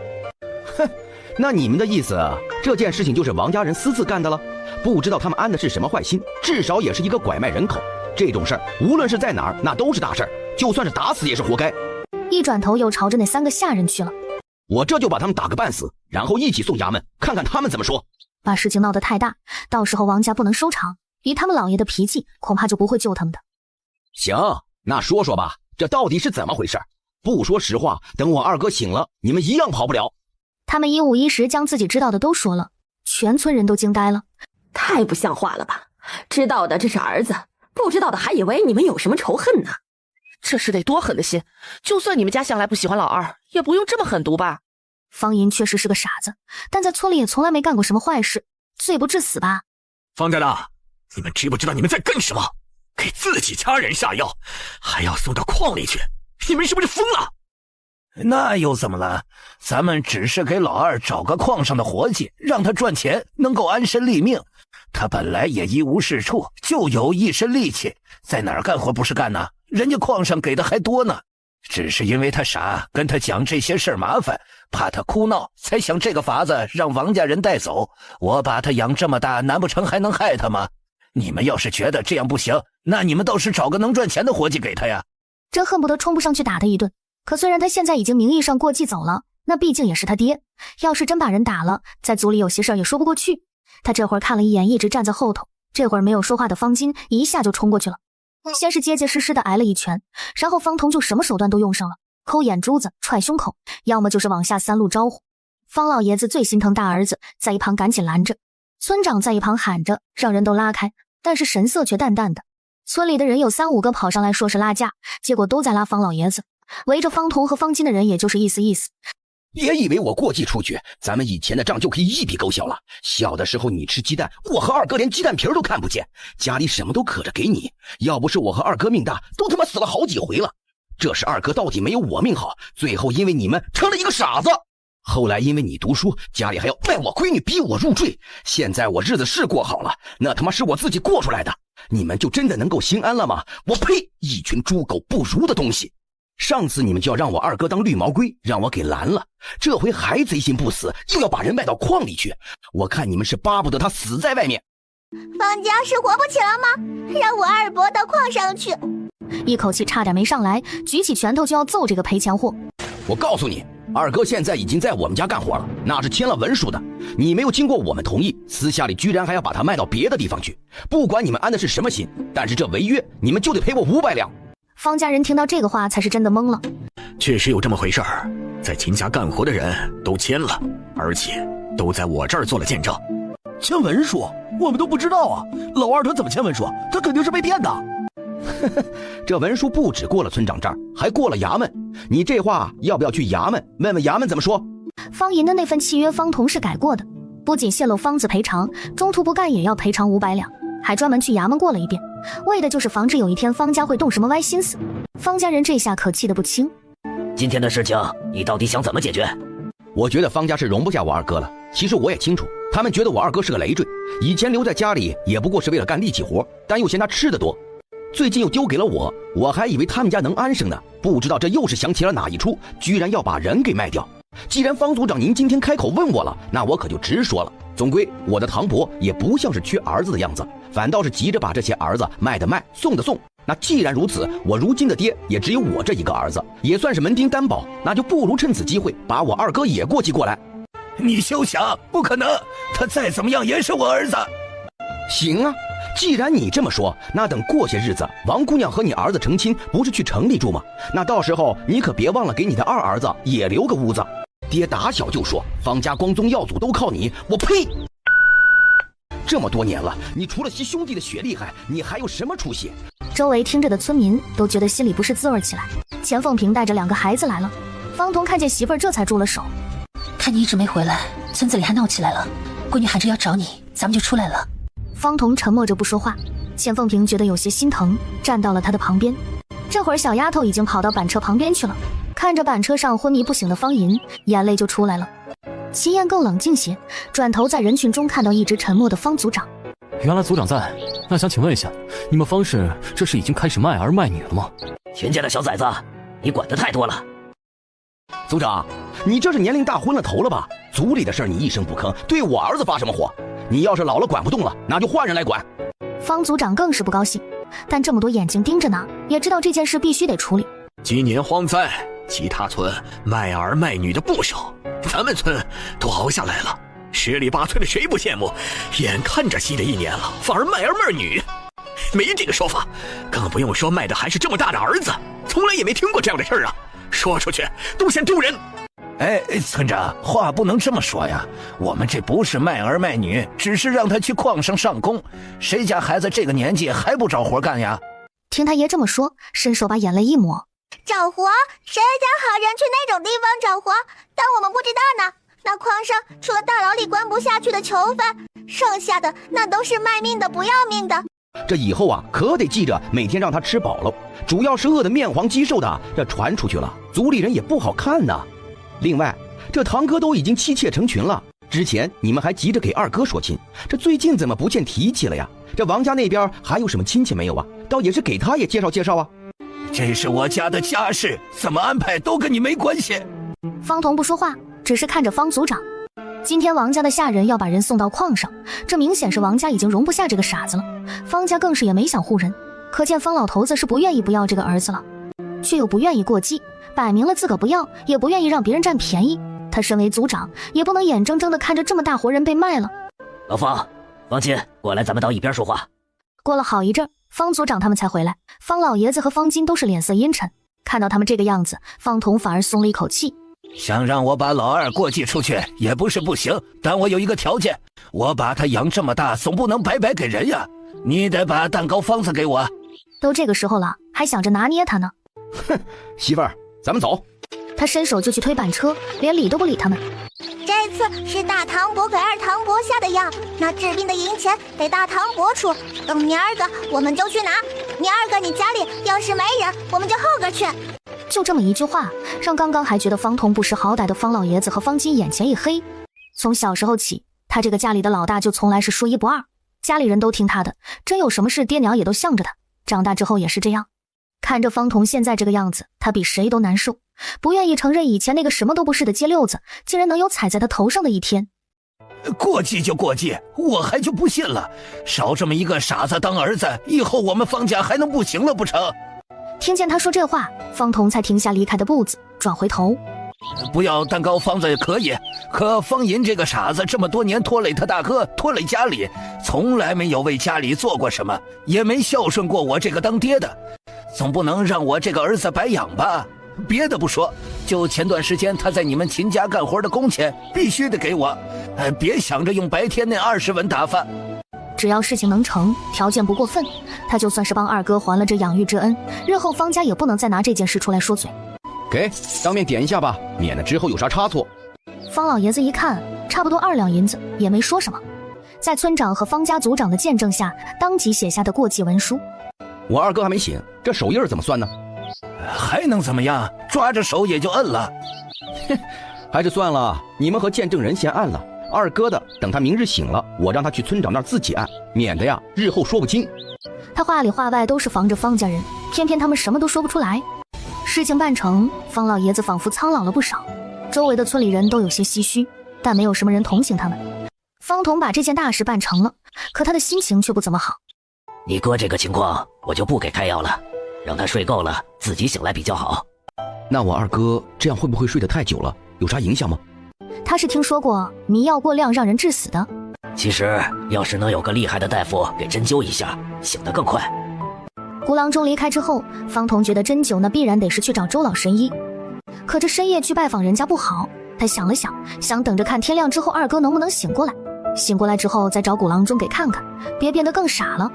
哼，那你們的意思，這件事情就是王家人私自幹的了？不知道他們安的是什麼壞心，至少也是一個拐賣人口。這種事兒，無論是在哪兒，那都是大事兒，就算是打死也是活該。一轉頭又朝着那3個下人去了。我這就把他們打個半死，然後一起送衙門，看看他們怎麼說。把事情鬧得太大，到時候王家不能收場，以他們老爺的脾氣，恐怕就不會救他們的。行，那說說吧，這到底是怎麼回事？不說實話，等我二哥醒了，你們一樣跑不了。他們一五一十将自己知道的都說了，全村人都驚呆了。太不像話了吧？知道的這是兒子，不知道的還以為你們有什麼仇恨呢。這是得多狠的心，就算你們家向來不喜歡老二，也不用這麼狠毒吧？方银確實是個傻子，但在村裡也從來沒幹過什麼壞事，罪不至死吧？方家的，你們知不知道你們在幹什麼？給自己家人下藥，還要送到礦裡去，你們是不是瘋了？那又怎麼了？咱們只是給老二找個礦上的活計，讓他賺錢，能夠安身立命。他本來也一無是處，就有一身力氣，在哪兒幹活不是幹呢？人家礦上給的還多呢。只是因为他傻，跟他講這些事兒麻煩，怕他哭鬧，才想這個法子讓王家人帶走。我把他養這麼大，難不成還能害他嗎？你們要是覺得這樣不行，那你們倒是找個能賺錢的活計給他呀。真恨不得衝不上去打他一頓。可雖然他現在已經名義上過繼走了，那畢竟也是他爹，要是真把人打了，在族裡有些事兒也說不過去。他這會兒看了一眼一直站在後頭，這會兒沒有說話的方金，一下就衝過去了。先是結結實實的挨了一拳，然後方彤就什麼手段都用上了，摳眼珠子，踹胸口，要麼就是往下3路招呼。方老爺子最心疼大兒子，在一旁趕緊攔着，村長在一旁喊着讓人都拉開，但是神色卻淡淡的。村裡的人有3、5個跑上來說是拉架，結果都在拉方老爺子，圍着方彤和方金的人也就是意思意思。別以為我過繼出去，咱們以前的賬就可以一筆勾銷了。小的時候你吃雞蛋，我和二哥連雞蛋皮都看不見，家裡什麼都可着給你，要不是我和二哥命大，都他媽死了好幾回了。這是二哥到底沒有我命好，最後因為你們成了一個傻子。後來因為你讀書，家裡還要賣我閨女逼我入贅，現在我日子是過好了，那他媽是我自己過出來的，你們就真的能夠心安了嗎？我呸！一群豬狗不如的東西。上次你們就要讓我二哥當綠毛龜，讓我給攔了，這回還賊心不死，又要把人賣到礦裡去，我看你們是巴不得他死在外面。方家是活不起了嗎？讓我二伯到礦上去。一口氣差點沒上來，舉起拳頭就要揍這個賠錢貨。我告訴你，二哥現在已經在我們家幹活了，那是簽了文書的，你沒有經過我們同意，私下裡居然還要把他賣到別的地方去，不管你們安的是什麼心，但是這違約你們就得賠我500兩。方家人聽到這個話才是真的懵了。確實有這麼回事兒，在秦家幹活的人都簽了，而且都在我這兒做了見證。簽文書？我們都不知道啊！老二他怎麼簽文書？他肯定是被騙的。這文書不只過了村长這兒，還過了衙門。你这話要不要去衙門問問衙門怎么說？方银的那份契約方同是改過的，不僅泄露方子賠償，中途不幹也要賠償500兩，還專門去衙門過了一遍，為的就是防止有一天方家會動什麼歪心思。方家人這下可氣得不輕。今天的事情你到底想怎麼解決？我覺得方家是容不下我二哥了。其實我也清楚，他們覺得我二哥是個累赘，以前留在家裡也不過是為了幹力氣活，但又嫌他吃得多，最近又丟給了我，我還以為他們家能安生呢，不知道這又是想起了哪一出，居然要把人給賣掉。既然方組長您今天開口問我了，那我可就直說了。總歸我的堂伯也不像是缺兒子的樣子，反倒是急着把這些兒子賣的賣，送的送。那既然如此，我如今的爹也只有我這一個兒子，也算是门丁擔保，那就不如趁此機會把我二哥也過繼過來。你休想，不可能，他再怎麼樣也是我兒子。行啊，既然你這麼說，那等過些日子王姑娘和你兒子成親，不是去城裡住嗎？那到時候你可別忘了給你的二兒子也留個屋子。爹打小就說方家光宗耀祖都靠你，我呸！這麼多年了，你除了吸兄弟的血厲害，你還有什麼出息？周圍聽着的村民都覺得心裡不是滋味起來。錢鳳平帶着2個孩子來了，方彤看見媳婦兒這才住了手。看你一直沒回來，村子裡還鬧起來了，閨女喊着要找你，咱們就出來了。方彤沉默着不說話，錢鳳平覺得有些心疼，站到了他的旁邊。這會兒小丫頭已經跑到板車旁邊去了，看着板車上昏迷不醒的方銀，眼淚就出來了。秦燕更冷靜些，轉頭在人群中看到一直沉默的方組長。原來組長在，那想請問一下，你們方氏這是已經開始賣兒賣女了嗎？秦家的小崽子，你管得太多了。組長，你這是年齡大昏了頭了吧？族裡的事兒你一聲不吭，對我兒子發什麼火？你要是老了管不動了，那就換人來管。方組長更是不高興，但這麼多眼睛盯着呢，也知道這件事必須得處理。今年荒災，其他村賣兒賣女的不少，咱們村都熬下來了。10里8村的誰不羨慕？眼看着新的一年了，反而賣兒賣女，沒這個說法。更不用說賣的還是這麼大的兒子，從來也沒聽過這樣的事兒啊！說出去都嫌丟人。哎，村長，話不能這麼說呀，我們這不是賣兒賣女，只是讓他去礦上上工。誰家孩子這個年紀還不找活幹呀？聽他爺這麼說，伸手把眼淚一抹。找活？誰家好人去那種地方找活？但我們不知道呢。那礦上除了大牢裡關不下去的囚犯，剩下的那都是賣命的不要命的。這以後啊，可得記着每天讓他吃飽了，主要是餓得面黃肌瘦的，這傳出去了，族裡人也不好看呢。另外，這堂哥都已經妻妾成群了，之前你們還急着給二哥說親，這最近怎麼不見提起了呀？這王家那邊還有什麼親戚沒有啊？倒也是給他也介紹介紹啊。這是我家的家事，怎麼安排都跟你沒關係。方彤不說話，只是看着方組長。今天王家的下人要把人送到礦上，這明顯是王家已經容不下這個傻子了。方家更是也沒想護人，可見方老頭子是不願意不要這個兒子了，卻又不願意過繼，擺明了自個不要，也不願意讓別人佔便宜。他身為組長，也不能眼睜睜地看着這麼大活人被賣了。老方，方金，過來，咱們到一邊說話。過了好一陣，方組長他們才回來。方老爺子和方金都是臉色陰沉，看到他們這個樣子，方彤反而鬆了一口氣。想讓我把老二過繼出去也不是不行，但我有一個條件，我把他養這麼大，總不能白白給人呀。你得把蛋糕方子給我。都這個時候了，還想着拿捏他呢。哼，媳婦兒，咱們走。他伸手就去推板車，連理都不理他们。這次是大堂伯給二堂伯下的藥，那治病的銀錢得大堂伯出，等明兒個我們就去拿。明兒個你家裡要是沒人，我們就後個去。就這麼一句話，讓剛剛還覺得方彤不識好歹的方老爺子和方金眼前一黑。從小時候起，他這個家裡的老大就從來是說一不二，家裡人都聽他的，真有什麼事爹娘也都向着他。長大之後也是这樣。看着方彤现在這個樣子，他比誰都難受，不願意承認以前那個什麼都不是的街溜子竟然能有踩在他頭上的一天。過繼就過繼，我還就不信了，少這麼一個傻子當兒子，以後我們方家還能不行了不成？聽見他說這話，方彤才停下離開的步子，轉回頭。不要蛋糕方子也可以，可方銀這個傻子這麼多年拖累他大哥，拖累家裡，從來沒有為家裡做過什麼，也沒孝順過我這個當爹的，總不能讓我這個兒子白養吧？別的不說，就前段時間他在你們秦家幹活的工錢必須得給我，別想着用白天那20文打發。只要事情能成，條件不過分，他就算是幫二哥還了這養育之恩，日後方家也不能再拿這件事出來說嘴。給，當面點一下吧，免得之後有啥差錯。方老爺子一看，差不多2兩銀子，也沒說什麼，在村長和方家族長的見證下，當即寫下的過繼文書。我二哥還沒醒，這手印怎麼算呢？還能怎麼樣？抓着手也就摁了。哼，還是算了，你们和見證人先按了，二哥的等他明日醒了，我讓他去村長那兒自己按，免得呀日後說不清。他話裡話外都是防着方家人，偏偏他們什麼都說不出來。事情辦成，方老爺子仿佛蒼老了不少，周圍的村里人都有些唏噓，但沒有什麼人同情他們。方彤把這件大事辦成了，可他的心情卻不怎麼好。你哥這個情況，我就不給開藥了，讓他睡夠了自己醒來比較好。那我二哥這樣會不會睡得太久了？有啥影響嗎？他是聽說過迷藥過量讓人致死的。其實要是能有個厲害的大夫給針灸一下，醒得更快。古郎中離開之後，方彤覺得針灸那必然得是去找周老神醫，可這深夜去拜訪人家不好。他想了想，想等着看天亮之後二哥能不能醒過來，醒過來之後再找古郎中給看看，別變得更傻了。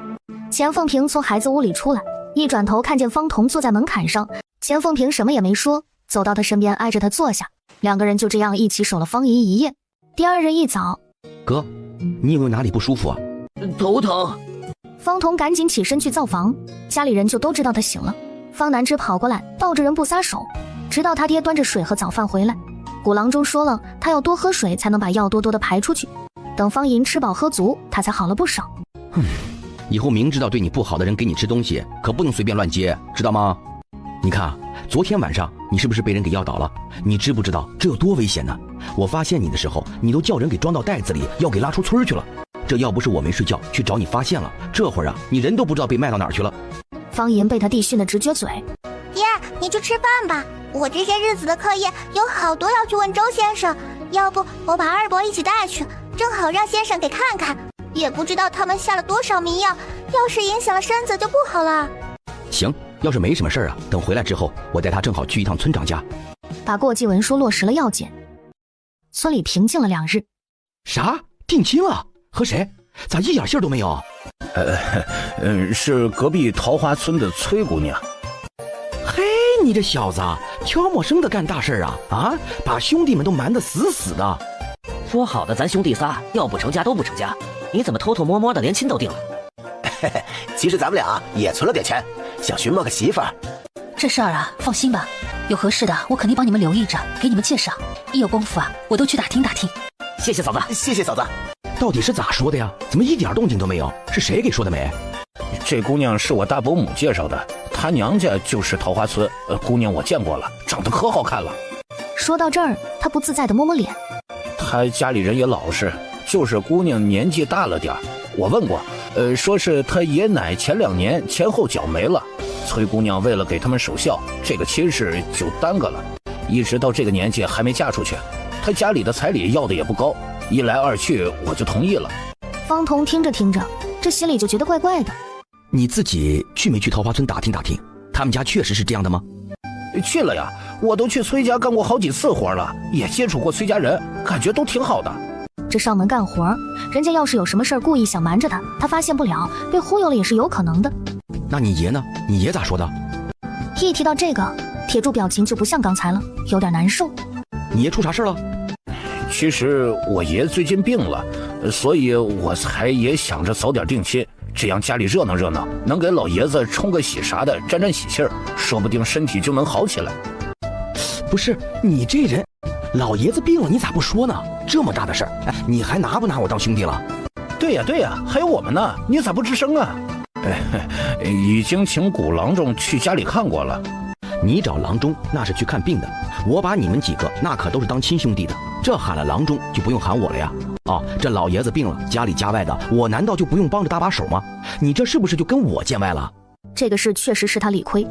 錢鳳萍從孩子屋裡出來，一轉頭看見方彤坐在門檻上，錢鳳萍什麼也沒說，走到他身邊挨着他坐下，兩個人就這樣一起守了方姨一夜。第二日一早，哥，你有沒有哪裡不舒服啊？頭疼。方彤趕緊起身去灶房，家裡人就都知道他醒了。方南枝跑過來抱着人不撒手，直到他爹端着水和早飯回來。古郎中說了，他要多喝水才能把藥多多的排出去，等方银吃飽喝足，他才好了不少。以後明知道對你不好的人給你吃東西，可不能隨便亂接，知道嗎？你看啊，昨天晚上你是不是被人給藥倒了？你知不知道這有多危險呢？我發現你的時候，你都叫人給裝到袋子裡，要給拉出村去了。這要不是我沒睡覺去找你發現了，這會兒啊，你人都不知道被賣到哪兒去了。方银被他弟訓得直撅嘴。爹，你去吃飯吧，我這些日子的課業有好多要去問周先生，要不我把二伯一起帶去，正好讓先生給看看。也不知道他們下了多少迷药，要是影響了身子就不好了。行，要是沒什麼事啊，等回來之後，我帶他正好去一趟村長家，把過繼文書落實了要緊。村裡平靜了2日。啥？定親了？和誰？咋一點信都沒有？是隔壁桃花村的崔姑娘。嘿，你這小子悄没声的幹大事啊！把兄弟們都瞞得死死的。說好的咱兄弟仨要不成家都不成家，你怎麼偷偷摸摸的連親都定了？其實咱們倆也存了點錢，想尋摸個媳婦兒。這事兒啊，放心吧，有合適的我肯定幫你們留意着，給你們介紹。一有功夫啊，我都去打聽打聽。謝謝嫂子，謝謝嫂子。到底是咋說的呀？怎麼一點動靜都沒有？是誰給說的沒？這姑娘是我大伯母介紹的，她娘家就是桃花村。姑娘我見過了，長得可好看了。說到這兒，他不自在地摸摸臉。她家裡人也老實，就是姑娘年紀大了點兒。我問過，說是她爺奶前2年前後腳沒了，崔姑娘為了給他們守孝，這個親事就耽擱了，一直到這個年紀還沒嫁出去。她家裡的彩禮要的也不高，一來二去我就同意了。方彤聽着听着，這心裡就覺得怪怪的。你自己去沒去桃花村打听打听，他們家確實是這樣的嗎？去了呀，我都去崔家幹過好幾次活了，也接觸過崔家人，感覺都挺好的。這上門幹活，人家要是有什麼事兒故意想瞞着他，他發現不了，被忽悠了也是有可能的。那你爺呢？你爺咋說的？一提到這個，鐵柱表情就不像剛才了，有點難受。你爺出啥事了？其實我爺最近病了，所以我才也想着早點定親，這樣家裡熱鬧熱鬧，能給老爺子沖個喜啥的，沾沾喜氣兒，說不定身體就能好起來。不是你這人，老爺子病了你咋不說呢？這麼大的事兒，你還拿不拿我當兄弟了？對呀对呀，還有我們呢，你咋不吱聲啊？已經請古郎中去家裡看過了。你找郎中那是去看病的，我把你們幾個那可都是當親兄弟的，這喊了郎中就不用喊我了呀。這老爺子病了，家裡家外的，我難道就不用幫着搭把手嗎？你這是不是就跟我見外了？這個事確實是他理虧，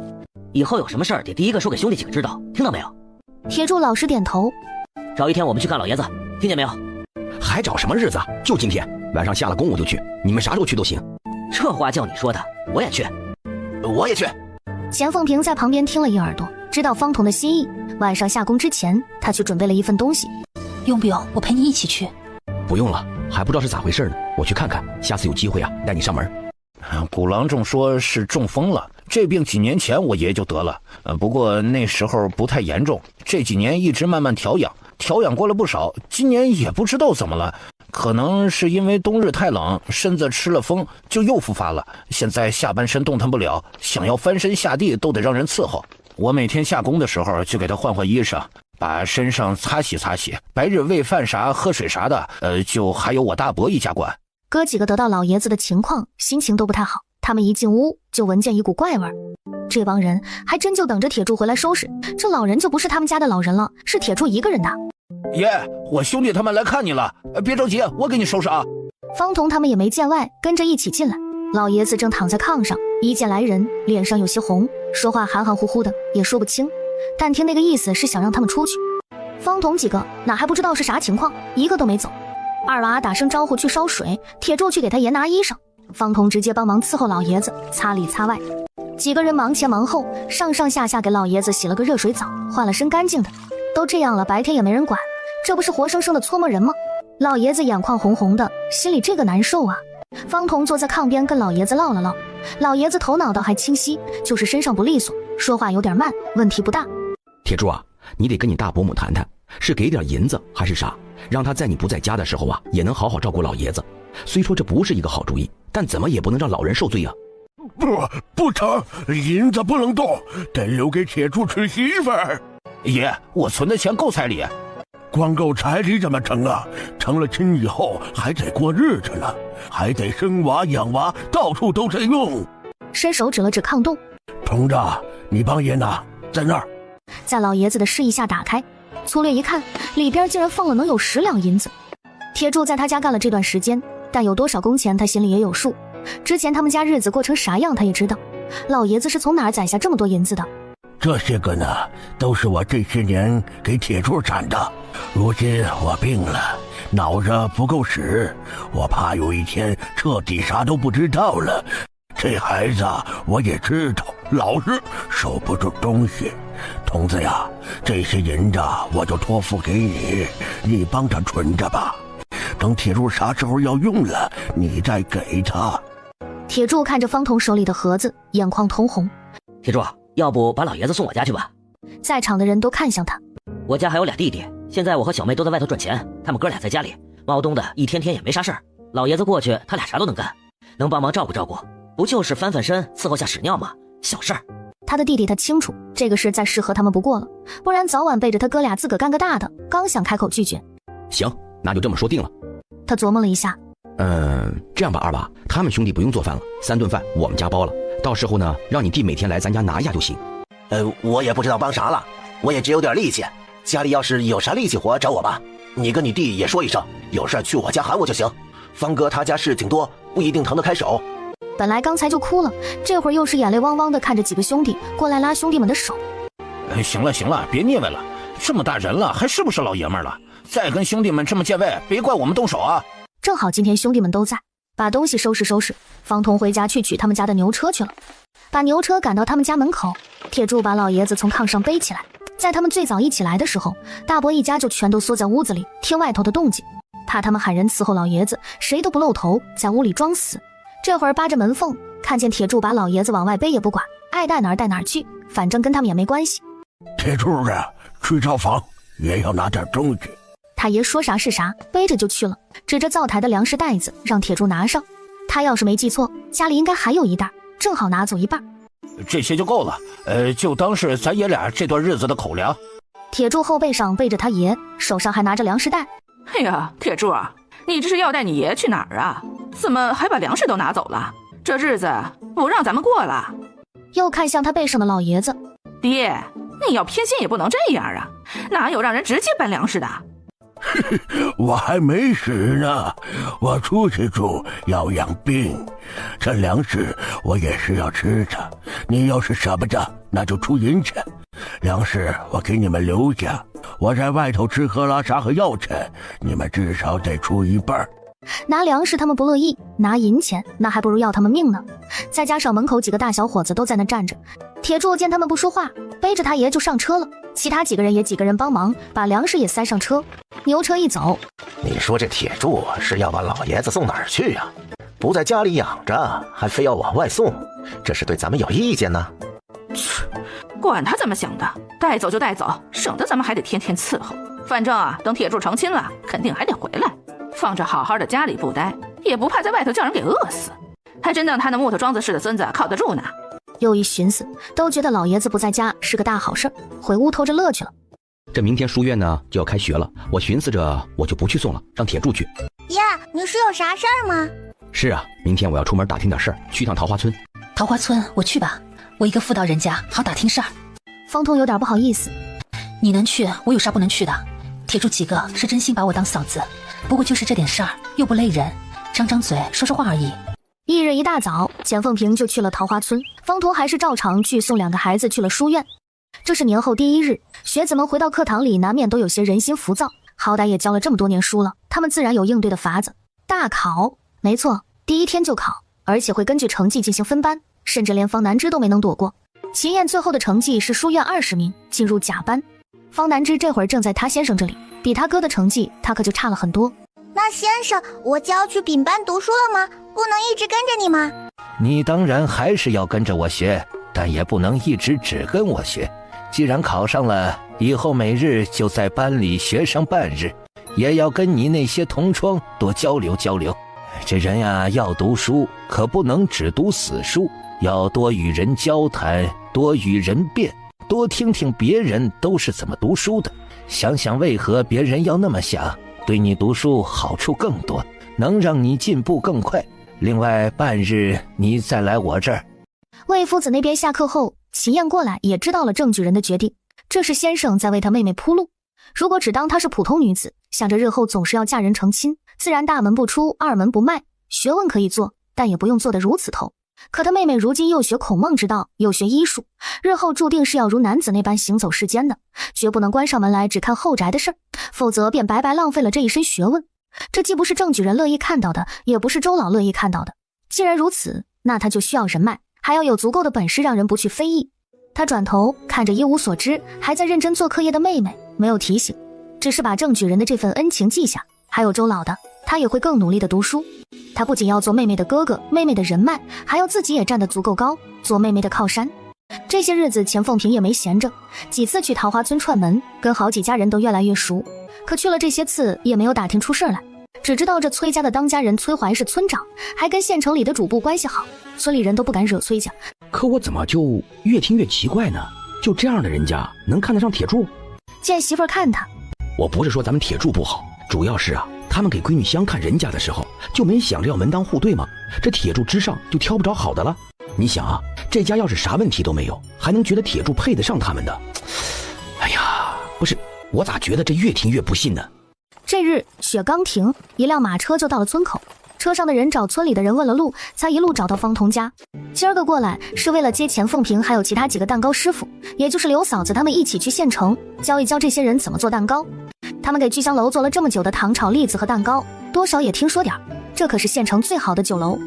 以後有什麼事兒得第一個說給兄弟幾個知道，聽到沒有？鐵柱老實點頭。找一天我們去看老爺子，聽見沒有？還找什麼日子？就今天晚上下了工我就去，你們啥時候去都行。這話叫你說的，我也去。我也去。钱鳳萍在旁邊聽了一耳朵，知道方彤的心意。晚上下工之前，他去準備了一份東西。用不用我陪你一起去？不用了，還不知道是咋回事呢，我去看看，下次有機會啊，帶你上門。古郎中說是中風了，這病幾年前我爺就得了，不過那時候不太嚴重，這幾年一直慢慢調養過了不少，今年也不知道怎麼了，可能是因為冬日太冷，身子吃了風，就又復發了。現在下半身動彈不了，想要翻身下地都得讓人伺候。我每天下工的時候就給他換衣裳，把身上擦洗，白日餵飯啥喝水啥的，就還有我大伯一家管。哥幾個得到老爺子的情況，心情都不太好。他們一進屋就聞見一股怪味，這幫人還真就等着鐵柱回來收拾。這老人就不是他們家的老人了，是鐵柱一個人的。爺，我兄弟他們來看你了，別着急，我給你收拾啊。方彤他們也沒見外，跟着一起進來。老爺子正躺在炕上，一見來人，臉上有些紅，說話含含糊糊的，也說不清，但聽那個意思是想讓他們出去。方彤幾個哪還不知道是啥情況，一個都沒走。二娃打聲招呼去烧水，鐵柱去給他爺拿衣裳，方彤直接幫忙伺候老爺子，擦裡擦外。幾個人忙前忙後，上上下下給老爺子洗了個熱水澡，換了身乾淨的。都這樣了，白天也沒人管，這不是活生生的搓磨人嗎？老爺子眼眶紅紅的，心裡這個難受啊。方彤坐在炕邊跟老爺子唠了唠，老爺子頭腦倒還清晰，就是身上不利索，說話有點慢，問題不大。鐵柱啊，你得跟你大伯母談談，是給點银子還是啥，讓他在你不在家的時候啊，也能好好照顧老爺子。雖說這不是一個好主意，但怎麼也不能讓老人受罪啊。不成，銀子不能動，得留給鐵柱娶媳婦兒。爺，我存的錢夠彩禮。光夠彩禮怎麼成啊？成了親以後還得過日子呢，還得生娃養娃，到處都得用。伸手指了指炕洞，同志，你幫爺拿，在那兒。在老爺子的示意下打開，粗略一看，裡邊竟然放了能有10兩銀子。鐵柱在他家幹了這段時間，但有多少工錢他心裡也有數，之前他們家日子過成啥樣他也知道。老爺子是從哪兒攢下這麼多銀子的？這些個呢，都是我這些年給鐵柱攢的。如今我病了，腦子不夠使，我怕有一天徹底啥都不知道了。這孩子我也知道，老實守不住東西。童子呀，這些銀子我就托付給你，你幫他存着吧。等鐵柱啥時候要用了，你再給他。鐵柱看着方彤手裡的盒子，眼眶通紅。鐵柱，要不把老爺子送我家去吧？在場的人都看向他。我家還有2弟弟，現在我和小妹都在外頭賺錢，他們哥倆在家裡冒冬的，一天天也沒啥事兒。老爺子過去，他倆啥都能幹，能幫忙照顧照顧，不就是翻翻身伺候下屎尿嗎？小事兒。他的弟弟他清楚，這個事再適合他們不過了，不然早晚背着他哥倆自個幹個大的。剛想開口拒絕，行，那就這麼說定了。他琢磨了一下，這樣吧，二娃，他們兄弟不用做飯了，3頓飯我們家包了，到時候呢，讓你弟每天來咱家拿一下就行。我也不知道幫啥了，我也只有點力氣，家裡要是有啥力气活找我吧。你跟你弟也說一聲，有事去我家喊我就行。方哥他家事挺多，不一定腾得開手。本來剛才就哭了，這會兒又是眼淚汪汪的看着幾個兄弟過來拉兄弟們的手。行了，別膩歪了，這麼大人了還是不是老爺們了？再跟兄弟們這麼見外，別怪我們動手啊。正好今天兄弟們都在，把東西收拾，方彤回家去取他們家的牛車去了。把牛車趕到他們家門口，鐵柱把老爺子從炕上背起来。在他們最早一起來的時候，大伯一家就全都縮在屋子裡聽外頭的動靜，怕他們喊人伺候老爺子，誰都不露頭，在屋裡裝死。這會兒扒着門縫，看見鐵柱把老爺子往外背也不管，愛帶哪兒帶哪兒去，反正跟他們也沒關係。鐵柱啊，去灶房也要拿點東西。他爺說啥是啥，背着就去了，指着灶台的糧食袋子讓鐵柱拿上。他要是沒記錯，家裡應該還有一袋，正好拿走一半。這些就夠了，就當是咱爺倆這段日子的口糧。鐵柱後背上背着他爺，手上還拿着糧食袋。哎呀，鐵柱啊，你這是要帶你爺去哪兒啊？怎麼還把糧食都拿走了？這日子不讓咱們過了。又看向他背上的老爺子，爹，你要偏心也不能这樣啊，哪有讓人直接搬粮食的？我還沒死呢，我出去住要養病，這糧食我也是要吃的。你要是捨不得，那就出銀錢，糧食我給你們留下，我在外頭吃喝拉撒和要錢，你們至少得出一半。拿糧食他們不樂意，拿銀錢那還不如要他們命呢。再加上門口幾個大小伙子都在那站着，鐵柱見他們不說話，背着他爺就上車了。其他幾個人也幾個人幫忙，把糧食也塞上車。牛車一走，你說這鐵柱是要把老爺子送哪兒去呀？不在家裡養着，還非要往外送，這是对咱們有意見呢？管他怎麼想的，帶走就帶走，省得咱们還得天天伺候。反正啊，等鐵柱成親了，肯定還得回来。放着好好的家裡不待，也不怕在外頭叫人給餓死。還真當他那木頭樁子似的孫子靠得住呢。又一尋思，都覺得老爺子不在家是個大好事，回屋偷着樂去了。這明天書院呢就要開學了，我尋思着我就不去送了，讓鐵柱去。爺，你是有啥事兒嗎？是啊，明天我要出門打聽點事兒，去趟桃花村。桃花村我去吧，我一個婦道人家好打聽事兒。方彤有點不好意思。你能去，我有啥不能去的？鐵柱幾個是真心把我當嫂子，不過就是這點事兒又不累人，張張嘴說說話而已。翌日一大早，簡鳳萍就去了桃花村，方彤還是照常去送兩個孩子去了書院。這是年後第一日，學子們回到課堂裡，難免都有些人心浮躁。好歹也教了這麼多年書了，他們自然有應對的法子。大考，沒錯，第一天就考，而且會根據成績進行分班，甚至連方南之都沒能躲過。秦燕最後的成績是書院20名，進入甲班。方南之這會兒正在他先生這裡，比他哥的成績他可就差了很多。那先生，我就要去丙班讀書了嗎？不能一直跟着你嗎？你当然還是要跟着我學，但也不能一直只跟我學。既然考上了，以後每日就在班裡學上半日，也要跟你那些同窗多交流交流。這人呀，要讀書可不能只讀死書，要多與人交談，多與人辯，多聽聽別人都是怎麼讀書的，想想為何別人要那麼想，對你讀書好處更多，能讓你進步更快。另外半日你再來我這兒。魏夫子那邊下課後，秦燕過來也知道了鄭舉人的決定，這是先生在為他妹妹鋪路。如果只當她是普通女子，想着日後總是要嫁人成親，自然大門不出二門不邁，學問可以做，但也不用做得如此透。可他妹妹如今又學孔孟之道，又學醫術，日後注定是要如男子那般行走世間的，絕不能關上門來只看後宅的事兒，否則便白白浪費了這一身學問。這既不是鄭舉人樂意看到的，也不是周老樂意看到的。既然如此，那他就需要人脈，還要有足夠的本事讓人不去非議。他轉頭看着一無所知還在認真做課業的妹妹，沒有提醒，只是把鄭舉人的這份恩情記下，還有周老的，他也會更努力的讀書。他不僅要做妹妹的哥哥，妹妹的人脈，還要自己也站得足夠高，做妹妹的靠山。這些日子錢鳳萍也沒閒着，幾次去桃花村串門，跟好幾家人都越來越熟。可去了這些次也沒有打聽出事來，只知道這崔家的當家人崔懷是村長，還跟縣城裡的主簿關係好，村裡人都不敢惹崔家。可我怎麼就越聽越奇怪呢？就這樣的人家能看得上鐵柱？見媳婦看他，我不是說咱們鐵柱不好，主要是啊，他們給閨女相看人家的時候，就沒想着要門當戶對嗎？這鐵柱之上就挑不着好的了。你想啊，這家要是啥問題都沒有，還能覺得鐵柱配得上他們的？哎呀，不是，我咋覺得這越聽越不信呢？這日雪剛停，一輛馬車就到了村口。車上的人找村裡的人問了路，才一路找到方彤家。今兒個過來是為了接錢鳳萍還有其他幾個蛋糕師傅，也就是劉嫂子他們一起去縣城教一教這些人怎麼做蛋糕。他們給聚香樓做了這麼久的糖炒栗子和蛋糕，多少也聽說點兒，這可是縣城最好的酒樓。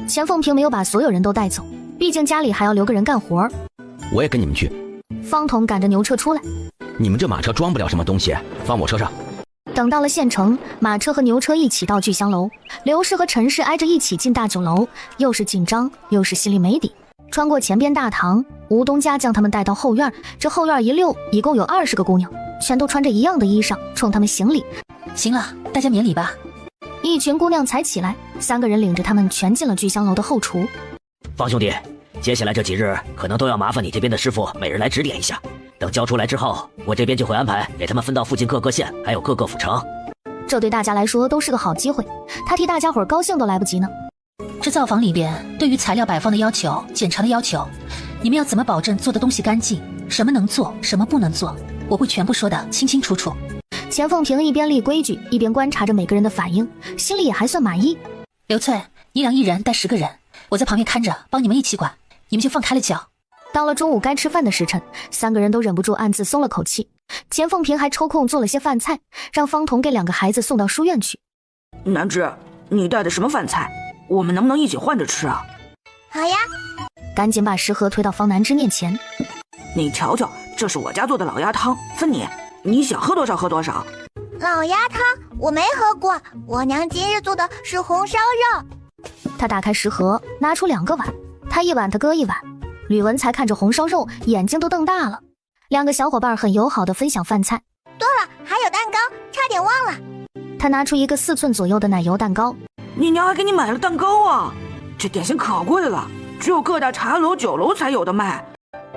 錢鳳萍沒有把所有人都帶走，畢竟家裡還要留個人幹活。我也跟你們去。方彤趕着牛車出來，你們這馬車裝不了什麼東西，放我車上。等到了縣城，馬車和牛車一起到聚香樓，劉氏和陳氏挨着一起進大酒樓，又是緊張又是心裡沒底。穿過前邊大堂，吳東家将他們帶到後院，這後院一溜一共有20個姑娘，全都穿着一樣的衣裳，衝他們行禮。行了，大家免禮吧。一群姑娘才起来，3個人領着他們全進了聚香樓的後廚。方兄弟，接下來這幾日可能都要麻煩你這邊的師傅每人來指點一下，等交出來之後，我這邊就會安排給他們分到附近各個縣還有各個府城。這對大家來說都是個好機會，他替大家伙高興都來不及呢。這灶房裡邊對於材料擺放的要求、檢查的要求，你們要怎麼保證做的東西乾淨，什麼能做什麼不能做，我會全部說得清清楚楚。錢鳳萍一邊立規矩，一邊觀察着每個人的反應，心裡也還算滿意。劉翠，你倆一人帶10個人，我在旁邊看着，幫你們一起管，你们就放開了腳。到了中午該吃飯的時辰，3個人都忍不住暗自鬆了口氣。錢鳳萍還抽空做了些飯菜，讓方彤給2個孩子送到書院去。南芝，你帶的什麼飯菜？我們能不能一起換着吃啊？好呀。趕緊把食盒推到方南芝面前。你瞧瞧，這是我家做的老鴨湯，分你，你想喝多少喝多少。老鴨湯我没喝過，我娘今日做的是红烧肉。他打開食盒，拿出2個碗，他一碗，他哥一碗。吕文才看着紅燒肉，眼睛都瞪大了。2個小夥伴很友好的分享飯菜。对了，還有蛋糕，差點忘了。他拿出一個4寸左右的奶油蛋糕。你娘還給你買了蛋糕啊？這點心可貴了，只有各大茶樓酒樓才有的賣。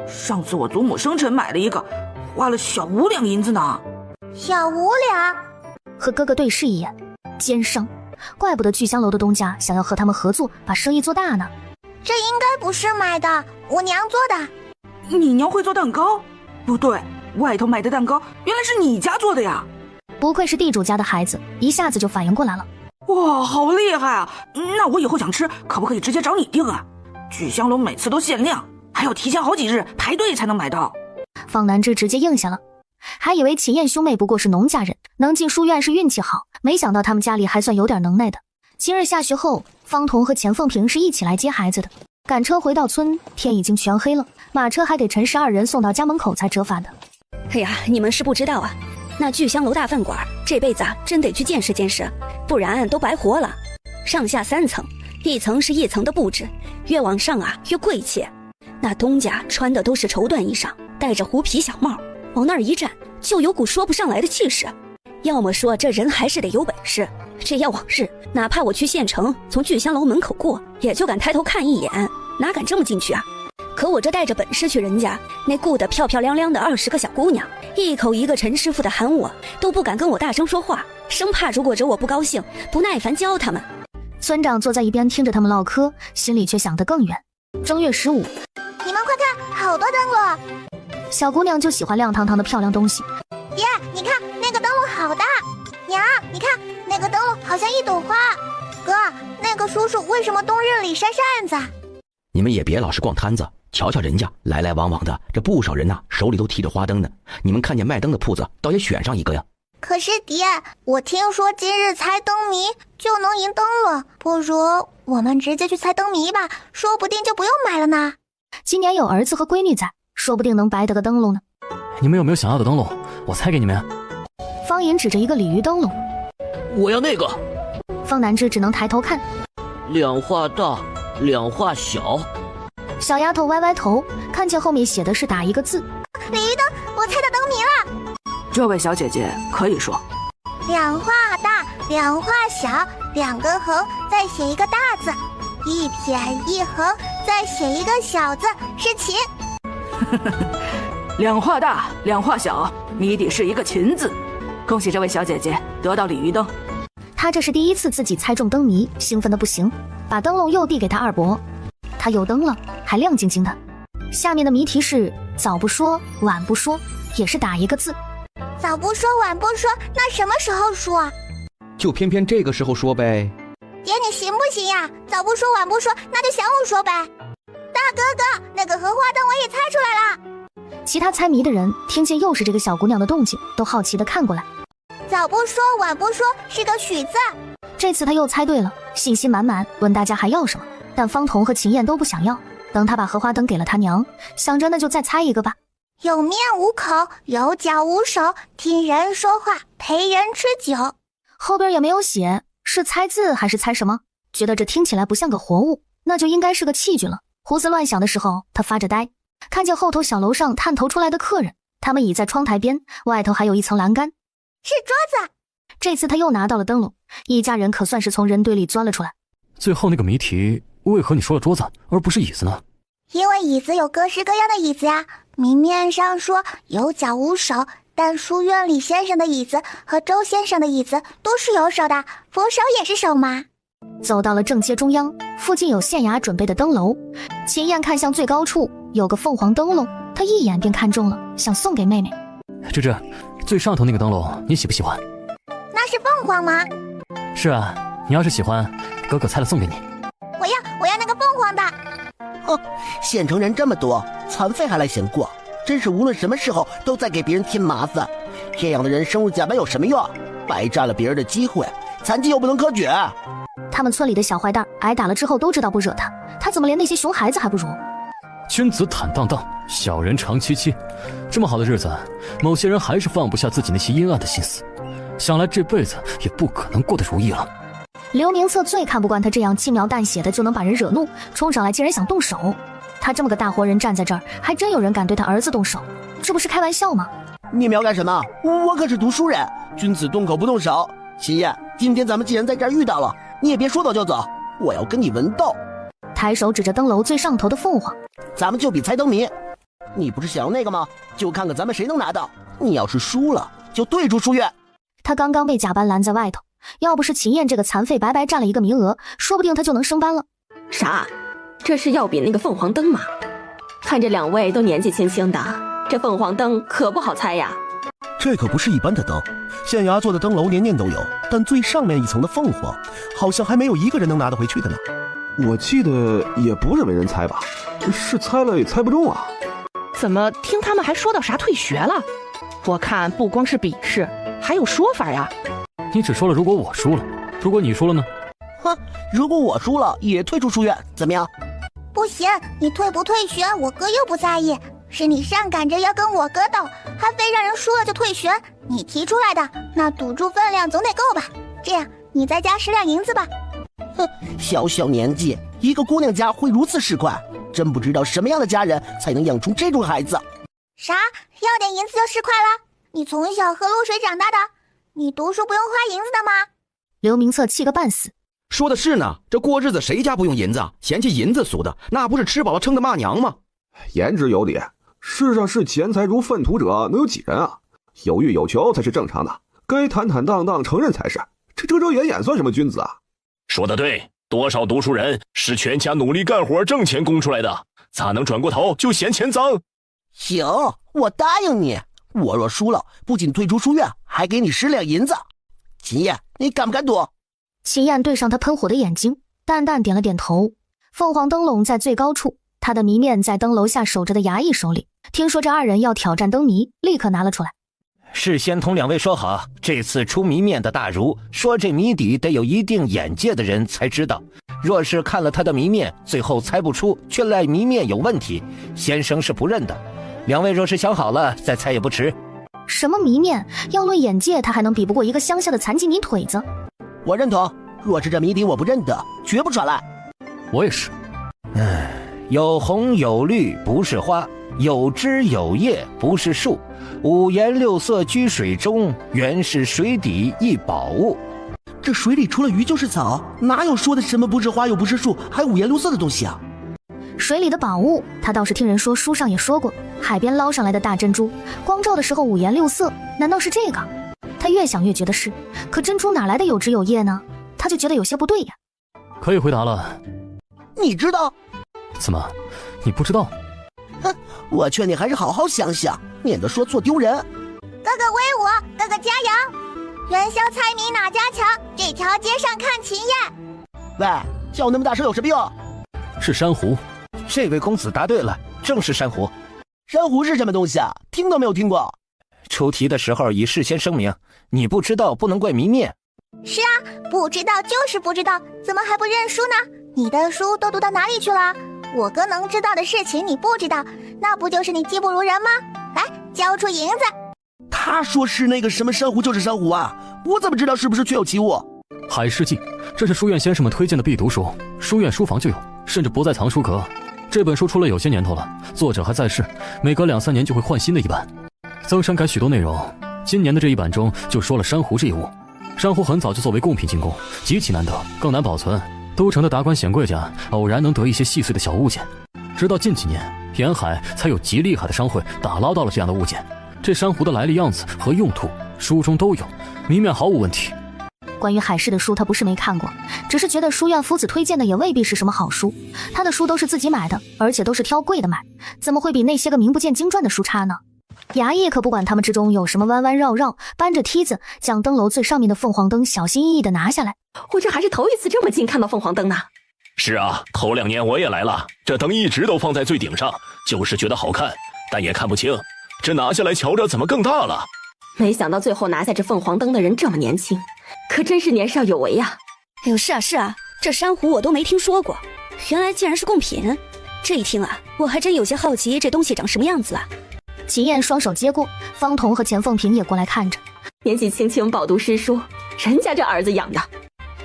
上次我祖母生辰買了一個，花了小5兩銀子呢。小5兩？和哥哥對視一眼，奸商，怪不得聚香樓的東家想要和他們合作，把生意做大呢。這應該不是買的，我娘做的。你娘會做蛋糕？不對，外頭買的蛋糕原來是你家做的呀。不愧是地主家的孩子，一下子就反應過來了。哇，好厲害啊！那我以後想吃，可不可以直接找你訂啊？聚香樓每次都限量，還要提前好幾日排隊才能買到。方南之直接應下了，還以為秦燕兄妹不過是農家人，能進書院是運氣好，沒想到他們家裡還算有點能耐的。今日下學後，方彤和錢鳳平是一起來接孩子的。趕車回到村，天已經全黑了，馬車還給陳氏2人送到家門口才折返的。哎呀，你們是不知道啊，那聚香樓大飯館這輩子真得去見識見識，不然都白活了。上下3層，1層是1層的布置，越往上越貴氣。那東家穿的都是綢緞衣裳，戴着狐皮小帽，往那兒一站，就有股說不上來的氣勢。要麼說這人還是得有本事，這要往日，哪怕我去縣城，從聚香樓門口過，也就敢抬頭看一眼，哪敢這麼進去啊？可我這帶着本事去人家，那顧得漂漂亮亮的20個小姑娘，一口一個陳師傅的喊我，都不敢跟我大聲說話，生怕如果惹我不高興，不耐煩教他們。村長坐在一邊聽着他們嘮嗑，心裡卻想得更遠。正月15，你們快看，好多燈籠！小姑娘就喜歡亮堂堂的漂亮東西。爹，你看那個燈籠好大。娘，你看那個燈籠好像一朵花。哥，那個叔叔為什麼冬日裡扇扇子？你們也別老是逛攤子，瞧瞧人家來來往往的，這不少人手裡都提着花燈呢。你們看見賣燈的鋪子，倒也選上一個呀。可是爹，我聽說今日猜燈謎就能贏燈籠，不如我們直接去猜燈謎吧，說不定就不用買了呢。今年有兒子和閨女在，說不定能白得個燈籠呢。你们有沒有想要的燈籠？我猜給你們。方隱指着一個鯉魚燈籠。我要那個。方南之只能抬頭看。兩畫大，兩畫小。小丫頭歪歪頭，看見後面寫的是打一個字。鯉魚燈，我猜到燈謎了。這位小姐姐可以說。兩畫大，兩畫小，2個橫再寫一個大字，1撇1橫再寫一個小字，是秦。兩畫大，兩畫小，謎底是一個秦字。恭喜這位小姐姐得到鯉魚燈。她這是第一次自己猜中燈謎，興奮得不行，把燈籠又遞給他二伯。他有燈了，還亮晶晶的。下面的謎題是早不說晚不說，也是打一個字。早不說晚不說，那什麼時候說？就偏偏這個時候說唄。爹，你行不行呀？早不說晚不說，那就晌午說唄。大哥哥，那個荷花燈我也猜出來了。其他猜謎的人聽見又是這個小姑娘的動靜，都好奇地看過來。早不說晚不說是個許字。這次他又猜對了，信心滿滿，問大家還要什麼。但方彤和秦燕都不想要。等他把荷花燈給了他娘，想着那就再猜一個吧。有面無口，有腳無手，聽人說話，陪人吃酒。後邊也沒有寫是猜字還是猜什麼，覺得這聽起來不像個活物，那就應該是個器具了。胡思亂想的時候，他發着呆，看見後頭小樓上探頭出來的客人，他們倚在窗台邊，外頭還有一層欄杆，是桌子。這次他又拿到了燈籠，一家人可算是從人堆裡鑽了出來。最後那個謎題，為何你說了桌子而不是椅子呢？因為椅子有各式各樣的椅子呀。謎面上說有腳無手，但書院裡先生的椅子和周先生的椅子都是有手的，扶手也是手嘛。走到了正街中央，附近有县衙準備的燈樓。秦燕看向最高處有個鳳凰燈籠，她一眼便看中了，想送給妹妹。芝芝，最上頭那個燈籠你喜不喜歡？那是鳳凰嗎？是啊，你要是喜歡，哥哥猜了送給你。我要那個鳳凰的。哼，縣城人這麼多，殘廢還來閒逛，真是無論什麼時候都在給別人添麻煩。這樣的人深入甲班有什麼用？白佔了別人的機會，殘疾又不能科舉。他們村裡的小壞蛋挨打了之後都知道不惹他，他怎麼連那些熊孩子還不如？君子坦蕩蕩，小人常戚戚，這麼好的日子，某些人還是放不下自己那些陰暗的心思，想來這輩子也不可能過得如意了。劉明策最看不慣他這樣輕描淡寫的就能把人惹怒，衝上來竟然想動手。他這麼個大活人站在這兒，還真有人敢對他兒子動手，這不是開玩笑嗎？你们要幹什麼？我可是讀書人，君子動口不動手。秦燕，今天咱們既然在這兒遇到了，你也別說走就走，我要跟你文鬥。抬手指着燈樓最上頭的鳳凰，咱們就比猜燈謎。你不是想要那個嗎？就看看咱們誰能拿到。你要是輸了，就退出書院。他剛剛被假班攔在外頭，要不是秦燕這個殘廢白白占了一個名額，說不定他就能升班了。啥？這是要比那個鳳凰燈嗎？看這兩位都年紀輕輕的，這鳳凰燈可不好猜呀。這可不是一般的燈，县衙做的燈樓年年都有，但最上面一層的鳳凰，好像還沒有一個人能拿得回去的呢。我記得也不是沒人猜吧，是猜了也猜不中啊。怎麼聽他們還說到啥退學了？我看不光是筆試，還有說法呀。你只說了如果我輸了，如果你輸了呢？哼，如果我輸了也退出書院，怎麼樣？不行，你退不退學我哥又不在意，是你上趕着要跟我哥鬥，還非讓人輸了就退學，你提出來的，那賭注分量總得夠吧？這樣你再加10兩銀子吧。哼，小小年紀，一個姑娘家會如此市儈，真不知道什麼樣的家人才能養出這種孩子。啥？要點銀子就市儈了？你從小喝露水長大的，你讀書不用花銀子的嗎？劉明策氣個半死。說的是呢，這過日子誰家不用銀子啊？嫌棄銀子俗的，那不是吃飽了撐的罵娘嗎？言之有理，世上视錢財如糞土者能有幾人啊？有欲有求才是正常的，該坦坦蕩蕩承認才是。這遮遮掩掩算什麼君子啊？說得對，多少讀書人是全家努力幹活掙錢供出來的，咋能轉過頭就嫌錢髒？行，我答應你，我若輸了，不僅退出書院，還給你10兩銀子。秦燕，你敢不敢賭？秦燕對上他噴火的眼睛，淡淡點了點頭。鳳凰燈籠在最高處，他的謎面在燈樓下守着的衙役手裡。聽說這2人要挑戰燈謎，立刻拿了出來。事先同2位說好，這次出謎面的大儒說這謎底得有一定眼界的人才知道。若是看了他的謎面，最後猜不出，卻賴謎面有問題，先生是不認的。2位若是想好了，再猜也不遲。什麼謎面？要論眼界，他還能比不過一個鄉下的殘疾泥腿子？我認同，若是這謎底我不認得，絕不耍賴。我也是。有紅有綠不是花，有枝有葉不是樹，5顏6色居水中，原是水底一寶物。這水裡除了魚就是草，哪有說的什麼不是花又不是樹，還5顏6色的東西啊？水裡的寶物，他倒是聽人說書上也說過，海邊撈上來的大珍珠，光照的時候5顏6色，難道是這個？他越想越覺得是，可珍珠哪來的有枝有葉呢？他就覺得有些不對呀。可以回答了。你知道？怎麼，你不知道？哼，我勸你還是好好想想，免得說錯丟人。哥哥威武，哥哥加油！元宵猜謎哪家強？這條街上看秦燕。喂，叫那麼大聲有什麼用？是珊瑚。這位公子答對了，正是珊瑚。珊瑚是什麼東西啊？聽都沒有聽過。出題的時候已事先聲明，你不知道不能怪謎面。是啊，不知道就是不知道，怎么還不認輸呢？你的書都讀到哪裡去了？我哥能知道的事情你不知道，那不就是你技不如人嗎？來，交出銀子。他說是那個什麼珊瑚就是珊瑚啊，我怎麼知道是不是確有其物？海世記，這是書院先生們推薦的必讀書，書院書房就有，甚至不再藏書閣。這本書出了有些年頭了，作者還在世，每隔2-3年就會換新的一版，增刪改許多內容。今年的這一版中就說了珊瑚這一物。珊瑚很早就作為貢品進貢，極其難得，更難保存。都城的達官顯貴家偶然能得一些細碎的小物件，直到近幾年，沿海才有極厲害的商會打撈到了這樣的物件。這珊瑚的來歷樣子和用途，書中都有，謎面毫無問題。關於海市的書他不是沒看過，只是覺得書院夫子推薦的也未必是什麼好書。他的書都是自己買的，而且都是挑貴的買，怎麼會比那些個名不見經傳的書差呢？衙役可不管他們之中有什麼彎彎繞繞，搬着梯子將燈樓最上面的鳳凰燈小心翼翼地拿下來。我這還是頭一次這麼近看到鳳凰燈呢。是啊，頭2年我也來了，這燈一直都放在最頂上，就是覺得好看，但也看不清。這拿下來瞧着怎麼更大了？沒想到最後拿下這鳳凰燈的人這麼年輕，可真是年少有為呀。哎呦，是啊是啊，這珊瑚我都沒聽說過，原來竟然是貢品。這一聽啊，我還真有些好奇这東西長什麼樣子啊。秦燕雙手接過，方彤和錢鳳萍也過來看着。年紀輕輕飽讀詩書，人家這兒子養的。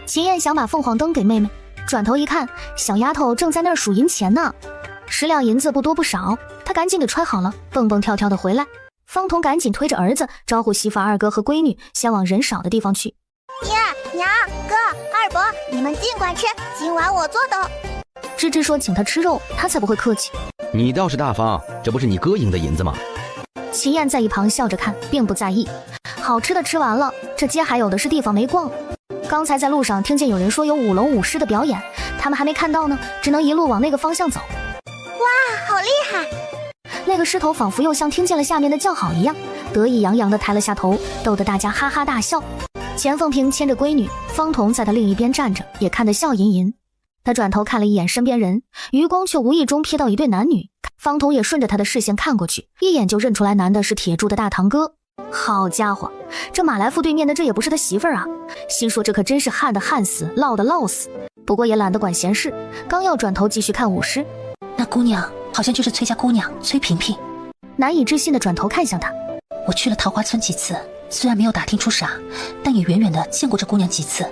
秦燕想把鳳凰燈給妹妹，轉頭一看，小丫頭正在那兒數銀錢呢，10兩銀子不多不少，她趕緊給揣好了，蹦蹦跳跳的回來。方彤趕緊推着兒子招呼媳婦二哥和閨女先往人少的地方去。爹娘哥二伯，你们尽管吃，今晚我做的。芝芝说请他吃肉，他才不会客气。你倒是大方，这不是你哥赢的银子吗？秦燕在一旁笑着看，并不在意。好吃的吃完了，這街還有的是地方沒逛。剛才在路上聽見有人說有舞龍舞獅的表演，他們還沒看到呢，只能一路往那個方向走。哇，好厲害！那個獅頭仿佛又像聽見了下面的叫好一樣，得意洋洋地抬了下頭，逗得大家哈哈大笑。錢鳳萍牽着閨女，方彤在她另一邊站着，也看得笑吟吟。她轉頭看了一眼身邊人，餘光卻無意中瞥到一對男女。方彤也順着他的視線看過去，一眼就認出來男的是鐵柱的大堂哥。好家伙，這馬來富對面的這也不是他媳婦兒啊！心說這可真是旱的旱死，澇的澇死。不過也懶得管閒事，剛要轉頭繼續看舞獅。那姑娘好像就是崔家姑娘崔萍萍。難以置信地轉頭看向他。我去了桃花村幾次，雖然沒有打聽出啥，但也遠遠地見過這姑娘幾次，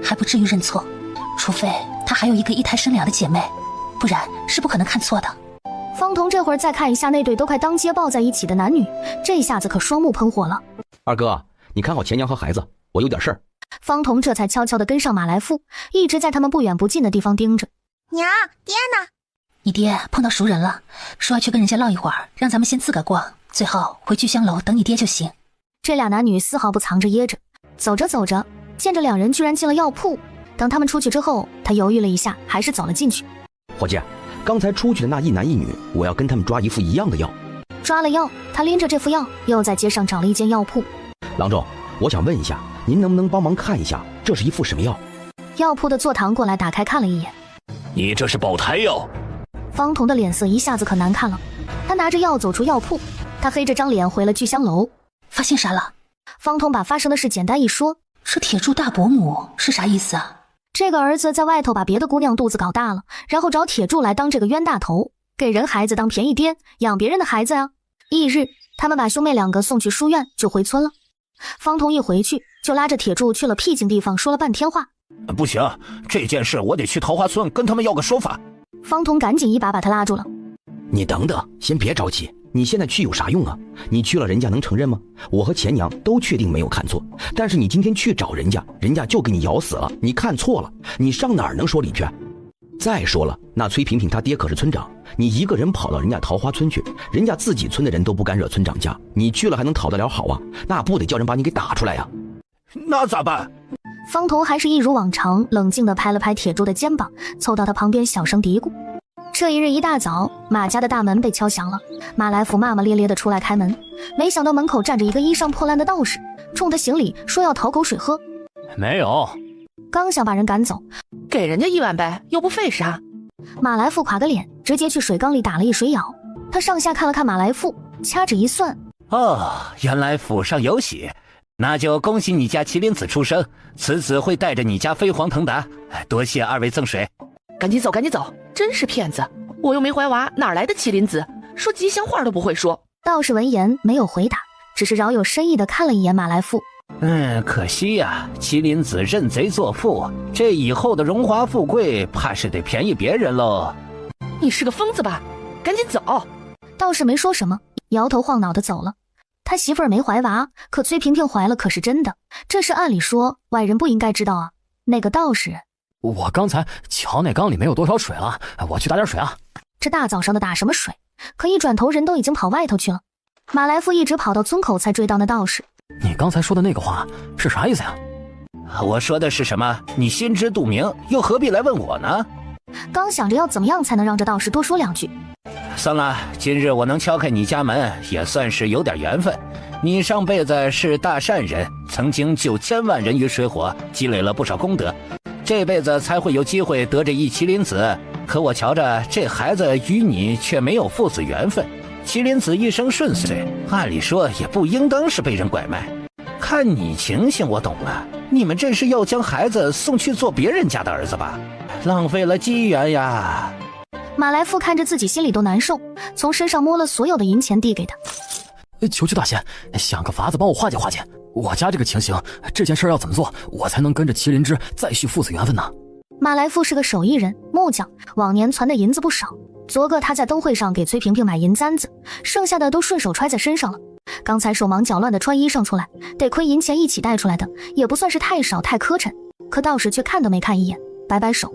還不至於認錯。除非她還有一個一胎生兩的姐妹，不然是不可能看錯的。方彤這會兒再看一下那對都快當街抱在一起的男女，這下子可雙目噴火了。二哥，你看好錢娘和孩子，我有點事兒。方彤這才悄悄地跟上馬來富，一直在他們不遠不近的地方盯着。娘，爹呢？你爹碰到熟人了，說要去跟人家嘮一會兒，讓咱們先自個逛，最後回聚香樓等你爹就行。這倆男女絲毫不藏着掖着，走着走着，見着兩人居然進了藥鋪。等他們出去之後，他猶豫了一下，還是走了進去。伙計，剛才出去的那一男一女，我要跟他們抓一副一樣的藥。抓了藥，他拎着這副藥，又在街上找了一間藥鋪。郎中，我想問一下，您能不能幫忙看一下，這是一副什麼藥？藥鋪的坐堂過來打開看了一眼。你這是保胎藥。方彤的臉色一下子可難看了，他拿着藥走出藥鋪，他黑着張臉回了聚香樓。發現啥了？方彤把發生的事簡單一說。這鐵柱大伯母是啥意思啊？這個兒子在外頭把別的姑娘肚子搞大了，然後找鐵柱來當這個冤大頭，給人孩子當便宜爹，養別人的孩子啊。翌日，他們把兄妹兩個送去書院，就回村了。方彤一回去，就拉着鐵柱去了僻靜地方，說了半天話。不行，這件事我得去桃花村跟他們要個說法。方彤趕緊一把把他拉住了。你等等，先別着急，你現在去有啥用啊？你去了人家能承認嗎？我和錢娘都確定沒有看錯，但是你今天去找人家，人家就給你咬死了，你看錯了，你上哪兒能說理去？再說了，那崔萍萍她爹可是村長，你一個人跑到人家桃花村去，人家自己村的人都不敢惹村長家，你去了還能討得了好啊？那不得叫人把你給打出來呀？那咋辦？方彤還是一如往常冷靜地拍了拍鐵柱的肩膀，湊到他旁邊小聲嘀咕。這一日一大早，馬家的大門被敲響了，馬來福罵罵咧咧地出來開門，沒想到門口站着一個衣裳破爛的道士，衝他行禮說要討口水喝。沒有。剛想把人趕走，給人家1碗唄，又不費啥。馬來富垮個臉，直接去水缸裡打了一水舀。他上下看了看馬來富，掐指一算，哦，原來府上有喜，那就恭喜你家麒麟子出生，此子會帶着你家飛黃騰達，多謝二位贈水。趕緊走，趕緊走！真是騙子！我又沒懷娃，哪來的麒麟子？說吉祥話都不會說。道士聞言沒有回答，只是饒有深意地看了一眼馬來富。可惜呀，麒麟子認賊作父，這以後的榮華富貴，怕是得便宜別人嘍。你是個瘋子吧？趕緊走！道士沒說什麼，搖頭晃腦地走了。他媳婦兒沒懷娃，可崔萍萍懷了可是真的，這事按理說外人不應該知道啊。那個道士，我剛才瞧那缸裡沒有多少水了，我去打點水啊。這大早上的打什麼水？可一轉頭人都已經跑外頭去了。馬來富一直跑到村口才追到那道士。你剛才說的那個話是啥意思呀？我說的是什麼？你心知肚明，又何必來問我呢？剛想着要怎麼樣才能讓這道士多說兩句。算了，今日我能敲開你家門，也算是有點緣分。你上輩子是大善人，曾經救千萬人於水火，積累了不少功德，這輩子才會有機會得這一麒麟子。可我瞧着這孩子與你卻沒有父子緣分，麒麟子一生順遂，按理說也不應當是被人拐賣。看你情形我懂了，你們這是要將孩子送去做別人家的兒子吧？浪費了機緣呀。馬來富看着自己心裡都難受，從身上摸了所有的银錢遞給他。求求大仙，想个法子帮我化解化解。我家这个情形，这件事要怎么做，我才能跟着麒麟之再续父子缘分呢？马来富是个手艺人，木匠，往年攒的银子不少。昨个他在灯会上给崔萍萍买银簪子，剩下的都顺手揣在身上了。刚才手忙脚乱的穿衣裳出来，得亏银钱一起带出来的，也不算是太少太磕碜。可道士却看都没看一眼，摆摆手：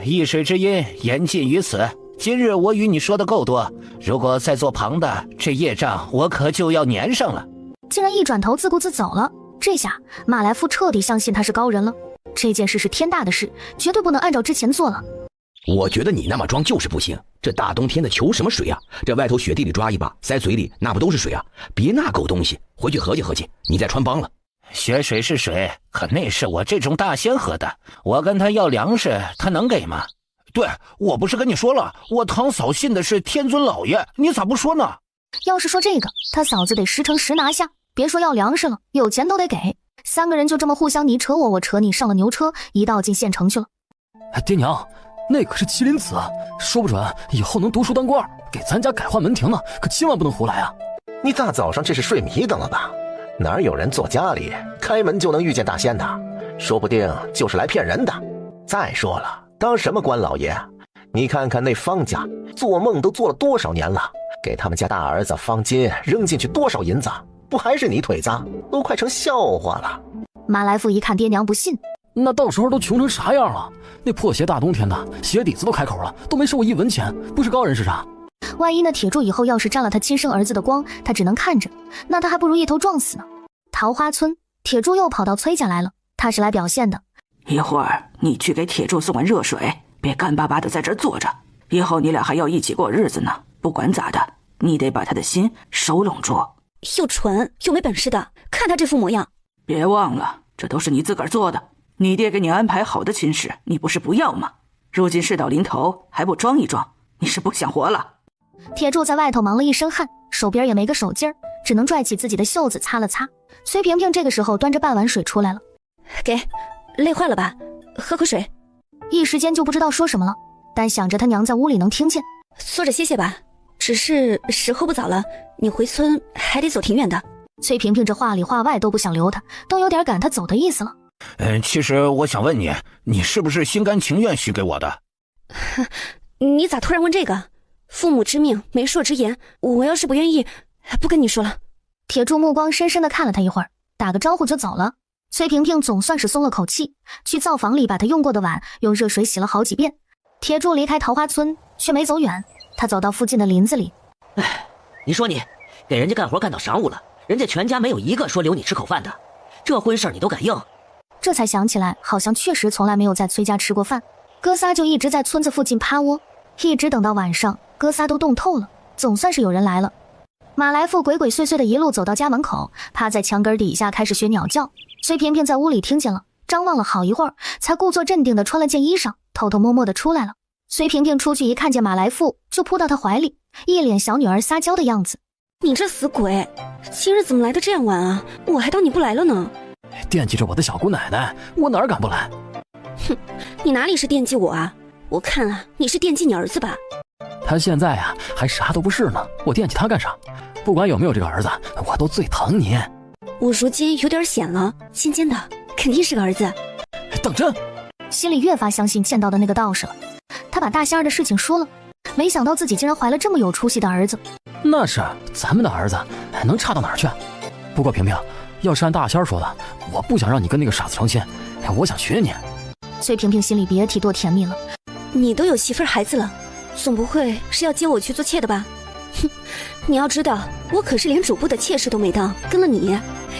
一水之音，言尽于此。今日我与你说的够多，如果再做旁的，这业障我可就要粘上了。竟然一轉頭自顧自走了，這下馬來富徹底相信他是高人了。這件事是天大的事，絕對不能按照之前做了。我覺得你那麼裝就是不行，這大冬天的求什麼水啊？這外頭雪地裡抓一把，塞嘴裡那不都是水啊？別那狗東西，回去合計合計，你再穿幫了。雪水是水，可那是我這種大仙喝的，我跟他要糧食，他能給嗎？對，我不是跟你說了，我堂嫂信的是天尊老爺，你咋不說呢？要是說這個，他嫂子得10成10拿下，別說要糧食了，有錢都得給。三個人就這麼互相你扯我，我扯你，上了牛車，一道進縣城去了。爹娘，那可是麒麟子，說不準以後能讀書當官，給咱家改換門庭呢，可千萬不能胡來啊！你大早上這是睡迷瞪了吧？哪有人坐家裡開門就能遇見大仙的？說不定就是來騙人的。再說了，當什麼官老爺？你看看那方家，做夢都做了多少年了，給他們家大兒子方金扔進去多少銀子，不還是你腿子？都快成笑話了。馬來富一看爹娘不信，那到時候都窮成啥樣了？那破鞋大冬天的，鞋底子都開口了，都沒收過1文錢，不是高人是啥？萬一那鐵柱以後要是沾了他親生兒子的光，他只能看着，那他還不如一頭撞死呢。桃花村，鐵柱又跑到崔家來了，他是來表現的。一會兒你去給鐵柱送碗熱水，別乾巴巴的在這兒坐着，以後你倆還要一起過日子呢。不管咋的，你得把他的心收攏住。又蠢又沒本事的，看他這副模樣。別忘了，這都是你自個兒做的。你爹給你安排好的親事，你不是不要嗎？如今事到臨頭，還不裝一裝，你是不想活了。鐵柱在外頭忙了一身汗，手邊也沒個手巾兒，只能拽起自己的袖子擦了擦。崔萍萍這個時候端着半碗水出來了，給，累壞了吧？喝口水。一時間就不知道說什麼了，但想着他娘在屋裡能聽見，坐着歇歇吧。只是時候不早了，你回村還得走挺遠的。崔萍萍這話裡話外都不想留他，都有點趕他走的意思了。其實我想問你，你是不是心甘情願許給我的？你咋突然問這個？父母之命，媒妁之言，我要是不願意，不跟你說了。鐵柱目光深深地看了他一會兒，打個招呼就走了。崔萍萍總算是鬆了口氣，去灶房裡把他用過的碗用熱水洗了好幾遍。鐵柱離開桃花村卻沒走遠，他走到附近的林子裡。哎，你說你給人家幹活幹到晌午了，人家全家沒有一個說留你吃口飯的，這婚事你都敢應？這才想起來，好像確實從來沒有在崔家吃過飯。哥仨就一直在村子附近趴窩，一直等到晚上，哥仨都凍透了，總算是有人來了。馬來富鬼鬼祟祟的一路走到家門口，趴在牆根底下開始學鳥叫。崔萍萍在屋裡聽見了，張望了好一會兒，才故作鎮定的穿了件衣裳，偷偷摸摸的出來了。崔萍萍出去一看見馬來富，就撲到他懷裡，一臉小女兒撒嬌的樣子。你這死鬼，今日怎麼來的這樣晚啊？我還當你不來了呢。惦記着我的小姑奶奶，我哪敢不來？哼，你哪裡是惦記我啊？我看啊，你是惦記你兒子吧？他現在啊，還啥都不是呢，我惦記他幹啥？不管有沒有這個兒子，我都最疼你。我如今有點顯了，尖尖的，肯定是個兒子。當真？心裡越發相信見到的那個道士了。他把大仙兒的事情說了，沒想到自己竟然懷了這麼有出息的兒子。那是，咱們的兒子能差到哪兒去？不過萍萍，要是按大仙兒說的，我不想讓你跟那個傻子成親，我想學你。崔萍萍心裡別提多甜蜜了。你都有媳婦兒孩子了，總不會是要接我去做妾的吧？哼，你要知道，我可是連主簿的妾室都沒當，跟了你，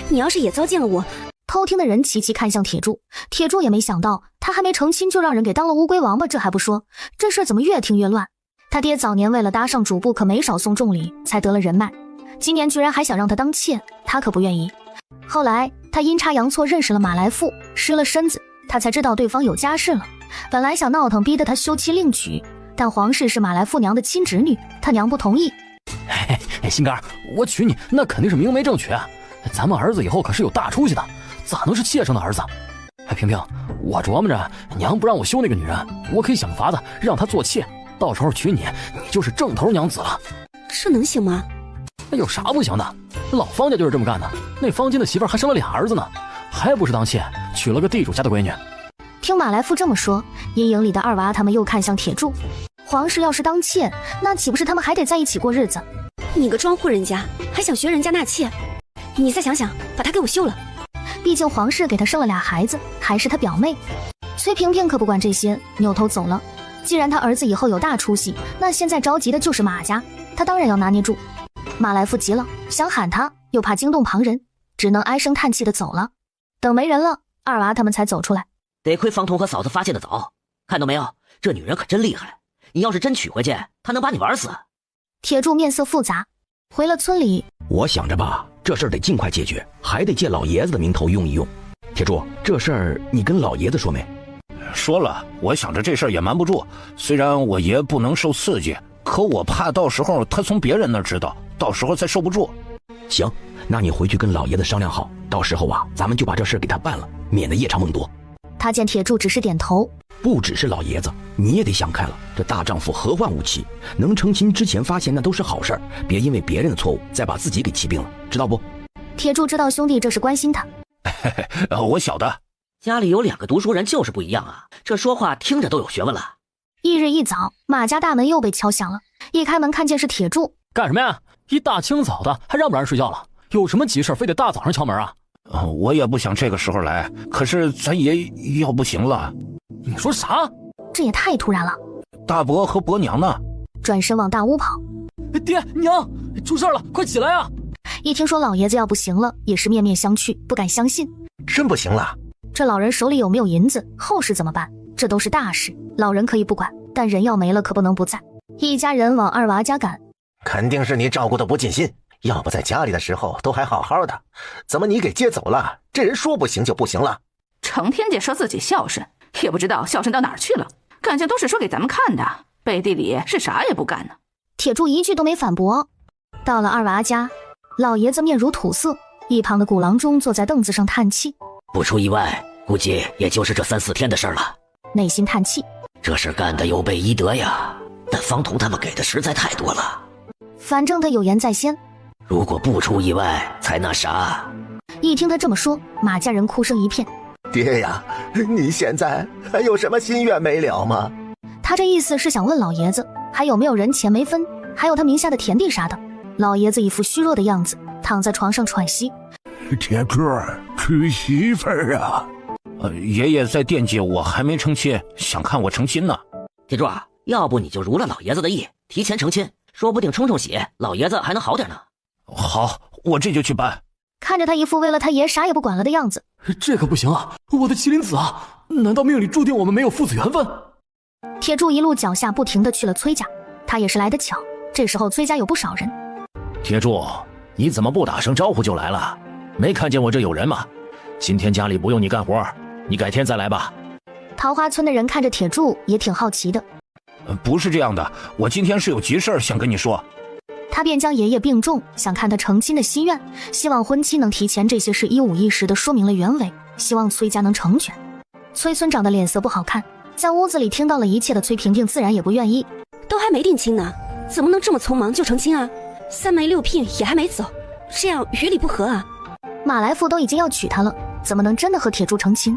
你要是也糟踐了我。偷聽的人齊齊看向鐵柱，鐵柱也沒想到他還沒成親就讓人給當了烏龜王八，這還不說，這事怎麼越聽越亂。他爹早年為了搭上主簿可沒少送重禮，才得了人脈，今年居然還想讓他當妾，他可不願意。後來他陰差陽錯認識了馬來富，失了身子，他才知道對方有家室了。本來想鬧騰逼得他休妻另娶，但皇室是馬來富娘的親侄女，他娘不同意。心肝，我娶你那肯定是明媒正娶，咱們兒子以後可是有大出息的，咋能是妾生的兒子？萍萍，我琢磨着娘不讓我休那個女人，我可以想個法子讓她做妾，到時候娶你，你就是正头娘子了。这能行吗？有啥不行的？老方家就是这么干的。那方金的媳妇还生了俩兒子呢，還不是當妾，娶了個地主家的閨女。聽馬來富這麼說，陰影裡的二娃他們又看向鐵柱。皇室要是當妾，那豈不是他們還得在一起過日子？你個莊戶人家，還想學人家納妾？你再想想，把他給我休了。畢竟皇室給他生了倆孩子，還是他表妹。崔萍萍可不管這些，扭頭走了。既然他兒子以後有大出息，那現在着急的就是馬家，他當然要拿捏住。馬來富急了，想喊他，又怕驚動旁人，只能唉聲嘆氣的走了。等沒人了，二娃他們才走出來。得虧方彤和嫂子發現的早，看到沒有，這女人可真厲害。你要是真娶回去，她能把你玩死。鐵柱面色複雜，回了村裡。我想着吧，這事兒得盡快解決，還得借老爺子的名頭用一用。鐵柱，這事兒你跟老爺子說沒？說了，我想着這事兒也瞞不住。雖然我爺不能受刺激，可我怕到時候他從別人那兒知道，到時候再受不住。行，那你回去跟老爺子商量好，到時候啊，咱們就把這事兒給他辦了，免得夜長夢多。他見鐵柱只是點頭。不只是老爺子，你也得想開了。這大丈夫何患無妻？能成親之前發現那都是好事兒，別因為別人的錯誤再把自己給氣病了，知道不？鐵柱知道兄弟這是關心他。我曉得。家裡有2個讀書人就是不一樣啊，這說話聽着都有學問了。翌日一早，馬家大門又被敲響了。一開門看見是鐵柱。幹什麼呀？一大清早的還讓不讓人睡覺了？有什麼急事非得大早上敲門啊？我也不想這個時候來，可是咱爺要不行了。你說啥？這也太突然了。大伯和伯娘呢？轉身往大屋跑。爹娘，出事了，快起來啊！一聽說老爺子要不行了，也是面面相覷，不敢相信。真不行了？這老人手裡有沒有銀子，後事怎麼辦？這都是大事，老人可以不管，但人要沒了可不能不在。一家人往二娃家趕。肯定是你照顧得不盡心，要不在家裡的時候都還好好的，怎麼你給接走了？這人說不行就不行了。成天介說自己孝順，也不知道孝順到哪兒去了，感情都是說給咱們看的，背地裡是啥也不幹呢。鐵柱一句都沒反駁。到了二娃家，老爺子面如土色，一旁的古郎中坐在凳子上嘆氣。不出意外，估計也就是這3、4天的事了。內心嘆氣，這事幹得有悖醫德呀，但方彤他們給的實在太多了。反正他有言在先，如果不出意外，才那啥。一聽他這麼說，馬家人哭聲一片。爹呀，你現在還有什麼心願沒了嗎？他這意思是想問老爺子還有沒有人錢沒分，還有他名下的田地啥的。老爺子一副虛弱的樣子，躺在床上喘息。鐵柱娶媳婦兒啊！爺爺在惦記我還沒成親，想看我成親呢。鐵柱，要不你就如了老爺子的意，提前成親，說不定衝衝喜，老爺子還能好點呢。好，我這就去辦。看着他一副為了他爺啥也不管了的樣子，這可不行啊！我的麒麟子啊，難道命裡注定我們沒有父子緣分？鐵柱一路腳下不停地去了崔家，他也是來得巧，這時候崔家有不少人。鐵柱，你怎麼不打聲招呼就來了？沒看見我這有人嗎？今天家裡不用你幹活，你改天再來吧。桃花村的人看着鐵柱也挺好奇的。不是這樣的，我今天是有急事想跟你說。他便將爺爺病重想看他成親的心願，希望婚期能提前，這些事一五一十地說明了原委，希望崔家能成全。崔村長的臉色不好看，在屋子裡聽到了一切的崔萍萍自然也不願意。都還沒定親呢，怎麼能這麼匆忙就成親啊？3媒6聘也還沒走，這樣與理不合啊。馬來富都已經要娶她了，怎麼能真的和鐵柱成親？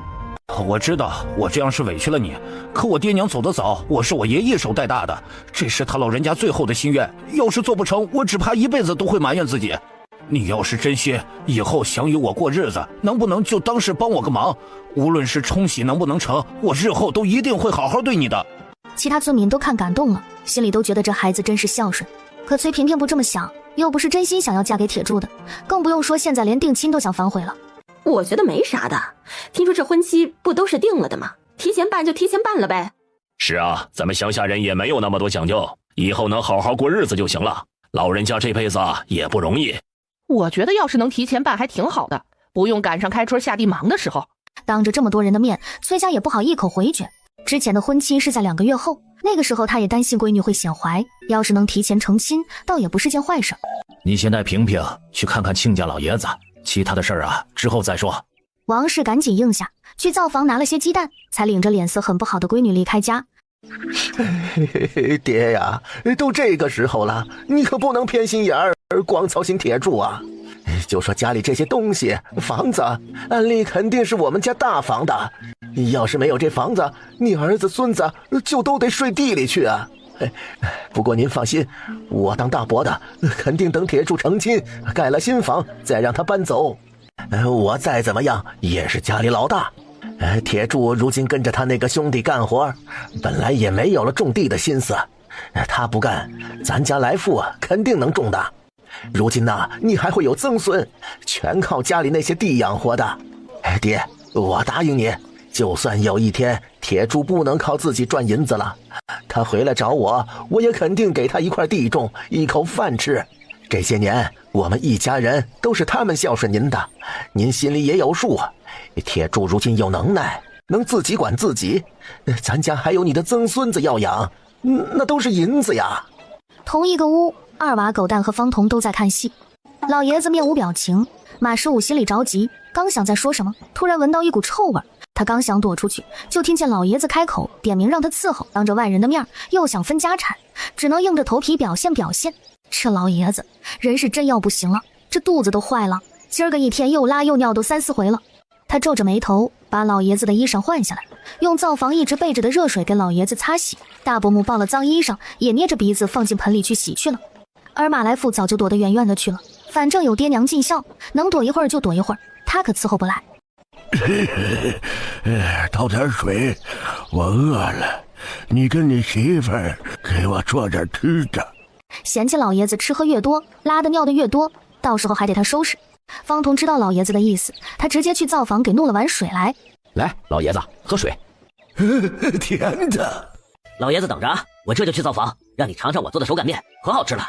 我知道我這樣是委屈了你，可我爹娘走得早，我是我爺一手帶大的，這是他老人家最後的心願，要是做不成，我只怕一輩子都會埋怨自己。你要是真心，以後想與我過日子，能不能就當是幫我個忙？無論是沖喜能不能成，我日後都一定會好好對你的。其他村民都看感動了，心裡都覺得這孩子真是孝順。可崔萍萍不這麼想，又不是真心想要嫁給鐵柱的，更不用說現在連定親都想反悔了。我覺得沒啥的，聽說這婚期不都是定了的嗎？提前辦就提前辦了唄。是啊，咱們鄉下人也沒有那麼多講究，以後能好好過日子就行了。老人家這輩子也不容易。我覺得要是能提前辦還挺好的，不用趕上開春下地忙的時候。當着這麼多人的面，崔家也不好一口回絕。之前的婚期是在2個月後，那個時候他也擔心閨女會顯懷，要是能提前成親，倒也不是件壞事。你先帶萍萍去看看親家老爺子，其他的事兒啊之後再說。王氏趕緊應下，去灶房拿了些雞蛋，才領着臉色很不好的閨女離開家。爹呀，都这个时候了，你可不能偏心眼儿，光操心铁柱啊。就说家里这些东西，房子，按理肯定是我们家大房的。要是没有这房子，你儿子孙子就都得睡地里去啊。不过您放心，我当大伯的肯定等铁柱成亲，蓋了新房再讓他搬走。我再怎麼樣也是家裡老大。鐵柱如今跟着他那個兄弟幹活，本來也沒有了種地的心思，他不幹，咱家來富肯定能種的。如今呢，你還會有曾孫，全靠家裡那些地養活的。爹，我答應你，就算有一天鐵柱不能靠自己賺銀子了，他回來找我，我也肯定給他一塊地種，一口飯吃。這些年我們一家人都是他們孝順您的，您心裡也有數啊。鐵柱如今有能耐，能自己管自己，咱家還有你的曾孫子要養，那都是銀子呀。同一個屋，二娃狗蛋和方童都在看戲。老爺子面無表情，馬師武心裡着急，剛想再說什麼，突然聞到一股臭味，他剛想躲出去，就聽見老爺子開口點名讓他伺候，當着外人的面又想分家產，只能硬着頭皮表現。這老爺子人是真要不行了，這肚子都壞了，今兒個一天又拉又尿都3、4回了。他皺着眉頭，把老爺子的衣裳換下來，用灶房一直備着的熱水給老爺子擦洗。大伯母抱了髒衣裳，也捏着鼻子放進盆裡去洗去了。而馬來富早就躲得遠遠的去了，反正有爹娘盡孝，能躲一會兒就躲一會兒，他可伺候不來。倒點水，我餓了，你跟你媳婦兒給我做點吃的。嫌棄老爺子吃喝越多，拉的尿的越多，到時候還得他收拾。方童知道老爺子的意思，他直接去灶房給弄了碗水來。來，老爺子喝水。甜的。老爺子等着啊，我這就去灶房，讓你嘗嘗我做的手擀麵，可好吃了。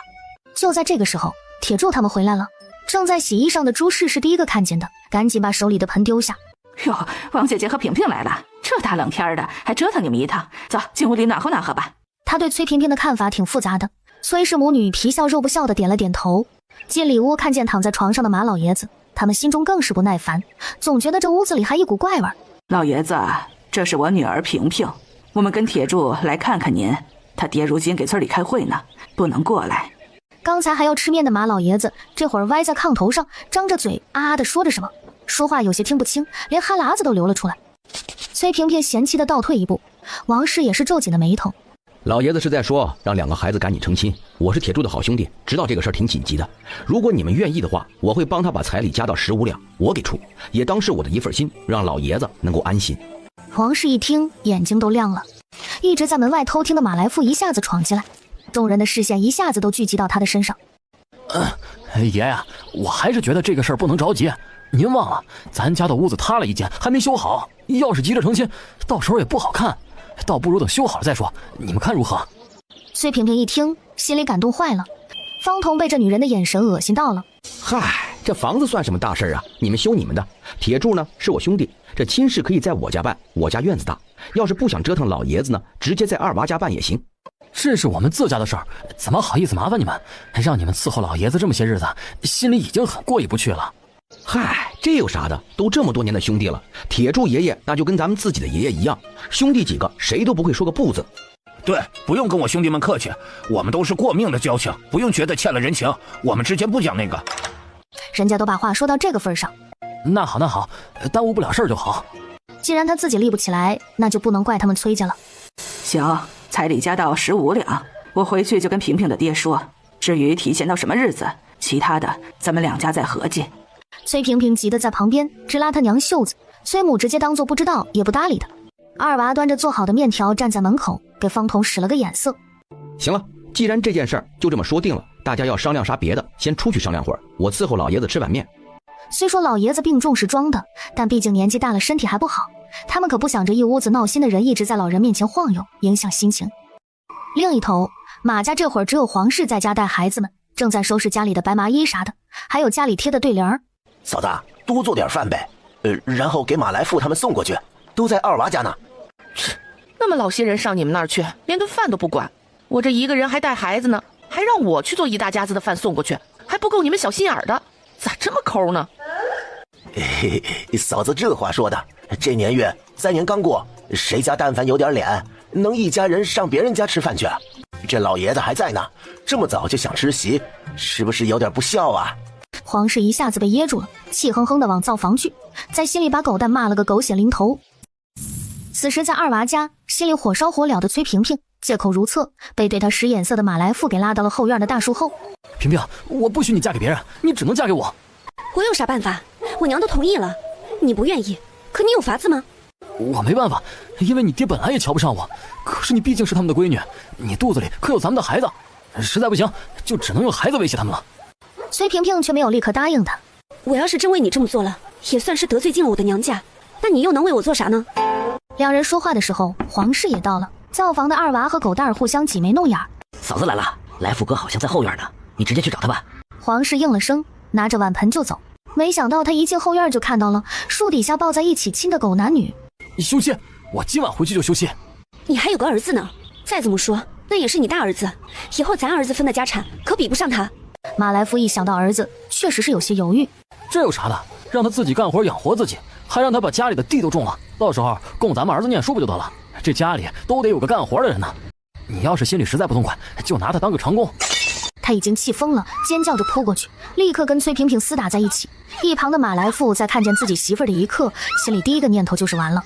就在這個時候，鐵柱他們回來了。正在洗衣裳的朱氏是第一個看見的，趕緊把手裡的盆丟下。喲，王姐姐和萍萍來了，這大冷天的還折騰你們一趟，走，進屋裡暖和暖和吧。他對崔萍萍的看法挺複雜的，崔氏母女皮笑肉不笑的點了點頭。進裡屋看見躺在床上的馬老爺子，他們心中更是不耐煩，總覺得這屋子裡還一股怪味。老爺子，這是我女兒萍萍，我們跟鐵柱來看看您，他爹如今給村裡開會呢，不能過來。剛才還要吃麵的馬老爺子，這會兒歪在炕頭上，張着嘴啊啊的說着什麼，說話有些聽不清，連哈喇子都流了出來。崔萍萍嫌棄的倒退一步，王氏也是皺緊的眉頭。老爺子是在說讓兩個孩子趕緊成親，我是鐵柱的好兄弟，知道這個事兒挺緊急的，如果你們願意的話，我會幫他把彩禮加到15兩，我給出，也當是我的一份心，讓老爺子能夠安心。王氏一聽眼睛都亮了，一直在門外偷聽的馬來富一下子闖進來，眾人的視線一下子都聚集到他的身上。爺呀，我還是覺得這個事兒不能着急，您忘了咱家的屋子塌了一間還沒修好，要是急着成親，到時候也不好看，倒不如等修好了再說，你們看如何？崔萍萍一聽心裡感動壞了，方童被這女人的眼神惡心到了。嗨，這房子算什麼大事啊，你們修你們的，鐵柱呢是我兄弟，這親事可以在我家辦，我家院子大，要是不想折騰老爺子呢，直接在二娃家辦也行。這是我們自家的事兒，怎麼好意思麻煩你們，讓你們伺候老爺子這麼些日子，心裡已經很過意不去了。嗨，這有啥的，都這麼多年的兄弟了，鐵柱爺爺那就跟咱們自己的爺爺一樣，兄弟幾個誰都不會說個不字。對，不用跟我兄弟們客氣，我們都是過命的交情，不用覺得欠了人情，我們之間不講那個。人家都把話說到這個份上，那好那好，耽誤不了事兒就好。既然他自己立不起來，那就不能怪他們崔家了。行，彩禮加到15兩，我回去就跟萍萍的爹說，至於提前到什麼日子，其他的咱們兩家再合計。崔萍萍急得在旁邊直拉他娘袖子，崔母直接當作不知道也不搭理他。二娃端着做好的麵條站在門口，給方童使了個眼色。行了，既然這件事兒就這麼說定了，大家要商量啥別的，先出去商量會兒，我伺候老爺子吃碗麵。雖說老爺子病重是裝的，但畢竟年紀大了，身體還不好，他們可不想着一屋子鬧心的人一直在老人面前晃悠，影響心情。另一頭，馬家這會兒只有黃氏在家帶孩子們，正在收拾家裡的白麻衣啥的，還有家裡貼的對聯。嫂子，多做點飯唄，然後給馬來富他們送過去，都在二娃家呢。那麼老些人上你們那兒去，連頓飯都不管，我這一個人還帶孩子呢，還讓我去做一大家子的飯送過去，還不夠你們小心眼的，咋這麼摳呢？嫂子這話說的，這年月3年剛過，誰家但凡有點臉，能一家人上別人家吃飯去？這老爺子還在呢，這麼早就想吃席，是不是有點不孝啊？皇室一下子被噎住了，氣哼哼地往灶房去，在心裡把狗蛋骂了個狗血淋頭。此时在二娃家，心裡火烧火燎的崔萍萍借口如厕，被对她使眼色的马来富给拉到了后院的大树後。萍萍，我不许你嫁给別人，你只能嫁給我。我有啥辦法？我娘都同意了，你不願意，可你有法子嗎？我沒辦法，因為你爹本來也瞧不上我，可是你畢竟是他們的閨女，你肚子裡可有咱們的孩子，實在不行就只能用孩子威脅他們了。崔萍萍卻沒有立刻答應他。我要是真為你這麼做了，也算是得罪盡了我的娘家，那你又能為我做啥呢？兩人說話的時候，皇室也到了。灶房的二娃和狗蛋兒互相擠眉弄眼。嫂子來了，來福哥好像在後院呢，你直接去找他吧。皇室應了聲，拿着碗盆就走。沒想到他一進後院就看到了樹底下抱在一起親的狗男女。你休妻，我今晚回去就休妻。你還有個兒子呢，再這麼說那也是你大兒子，以後咱兒子分的家產可比不上他。馬來夫一想到兒子，確實是有些猶豫。這有啥的，讓他自己幹活養活自己，還讓他把家裡的地都種了，到時候供咱們兒子念書不就得了？這家裡都得有個幹活的人呢。你要是心裡實在不痛快，就拿他當個長工。他已經氣瘋了，尖叫着撲過去，立刻跟崔萍萍廝打在一起。一旁的馬來富在看見自己媳婦兒的一刻，心裡第一個念頭就是完了。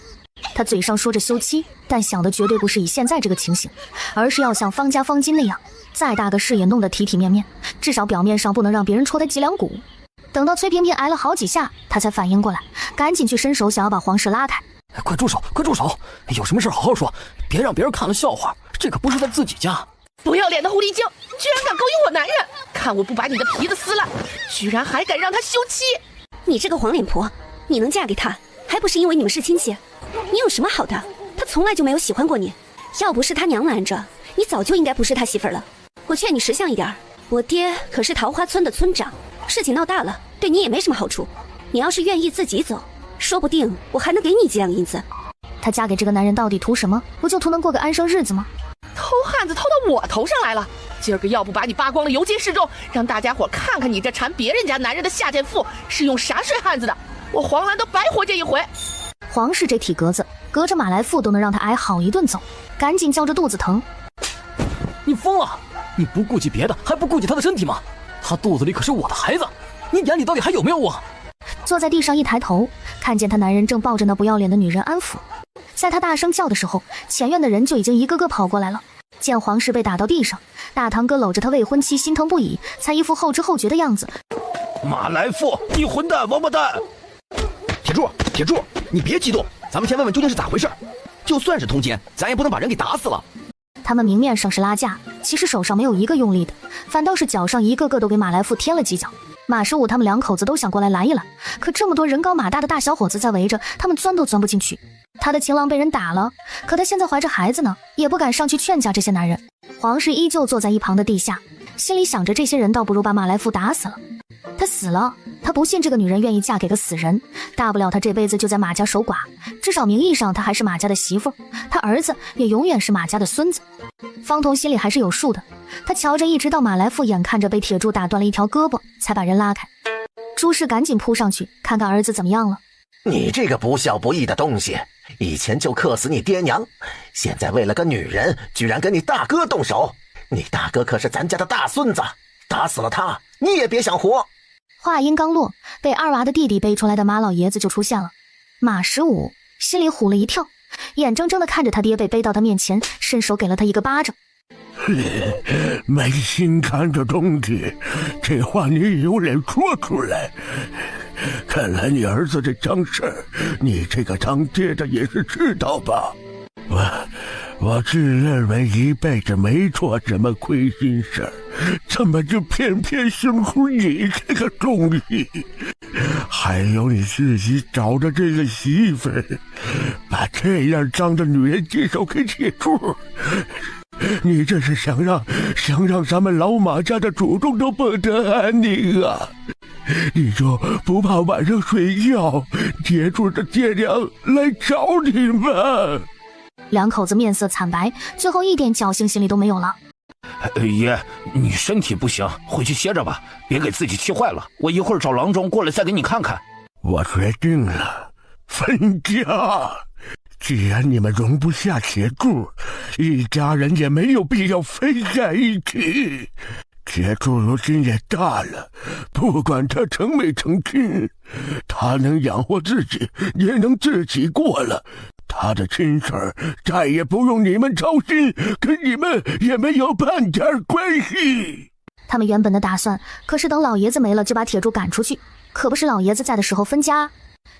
他嘴上說着休妻，但想的絕對不是以現在這個情形，而是要像方家方金那樣，再大個事也弄得體體面面，至少表面上不能讓別人戳他脊梁骨。等到崔萍萍挨了好幾下，他才反應過來，趕緊去伸手想要把皇室拉開。快住手，快住手！有什麼事好好說，別讓別人看了笑話。這可不是在自己家。不要臉的狐狸精，居然敢勾引我男人！看我不把你的皮子撕了！居然還敢讓他休妻！你這個黃臉婆，你能嫁給他，還不是因為你們是親戚？你有什麼好的？他從來就沒有喜歡過你，要不是他娘攔着，你早就應該不是他媳婦了。我勸你識相一點，我爹可是桃花村的村長，事情鬧大了，對你也沒什麼好處。你要是願意自己走，說不定我還能給你幾兩銀子。她嫁給這個男人到底圖什麼？不就圖能過個安生日子嗎？偷漢子偷到我頭上來了，今兒個要不把你扒光了遊街示眾，讓大家伙看看你這纏別人家男人的下賤婦是用啥睡漢子的，我黃蘭都白活這一回。皇室這體格子，隔着馬來富都能讓他挨好一頓揍，趕緊叫着肚子疼。你瘋了？你不顧及別的，還不顧及他的身體嗎？他肚子裡可是我的孩子，你眼裡到底還有沒有我？坐在地上一抬頭，看見他男人正抱着那不要臉的女人安撫。在他大聲叫的時候，前院的人就已經一個個跑過來了。見皇室被打到地上，大堂哥摟着他未婚妻心疼不已，才一副後知後覺的樣子。馬來富，你混蛋王八蛋！鐵柱，你別激動，咱們先問問究竟是咋回事。就算是通姦，咱也不能把人給打死了。他們明面上是拉架，其實手上沒有一個用力的，反倒是腳上一個個都給馬來富添了幾腳。馬十五他們兩口子都想過來攔一攔，可這麼多人高馬大的大小伙子在圍着，他們鑽都鑽不進去。他的情郎被人打了，可他現在懷着孩子呢，也不敢上去勸架這些男人。皇室依舊坐在一旁的地下，心裡想着這些人倒不如把馬來富打死了。他死了，他不信這個女人願意嫁給個死人，大不了他這輩子就在馬家守寡，至少名義上他還是馬家的媳婦，他兒子也永遠是馬家的孫子。方彤心裡還是有數的，他瞧着一直到馬來富眼看着被鐵柱打斷了一條胳膊，才把人拉開。朱氏趕緊撲上去看看兒子怎麼樣了。你這個不孝不義的東西，以前就克死你爹娘，現在為了個女人居然跟你大哥動手，你大哥可是咱家的大孫子，打死了他你也別想活。話音剛落，被二娃的弟弟背出來的馬老爺子就出現了。馬十五心裡唬了一跳，眼睜睜地看着他爹被背到他面前，伸手給了他一個巴掌。沒心看着東西，這話你有臉說出來？看來你兒子這髒事兒，你這個當爹的也是知道吧？我自認為一輩子沒做什麼虧心事兒，怎麼就偏偏生出你這個東西？還有你自己找的這個媳婦，把這樣髒的女人介紹給鐵柱，你這是想讓咱們老馬家的祖宗都不得安寧啊！你就不怕晚上睡覺，鐵柱的爹娘來找你嗎？兩口子面色慘白，最後一點僥倖心理都沒有了。爺，你身體不行，回去歇着吧，別給自己氣壞了。我一會兒找郎中過來再給你看看。我決定了，分家。既然你們容不下鐵柱，一家人也没有必要非在一起。铁柱如今也大了，不管他成没成亲，他能養活自己，也能自己过了。他的亲事儿再也不用你们操心，跟你们也没有半点關係。他们原本的打算可是等老爺子沒了就把鐵柱趕出去，可不是老爺子在的時候分家，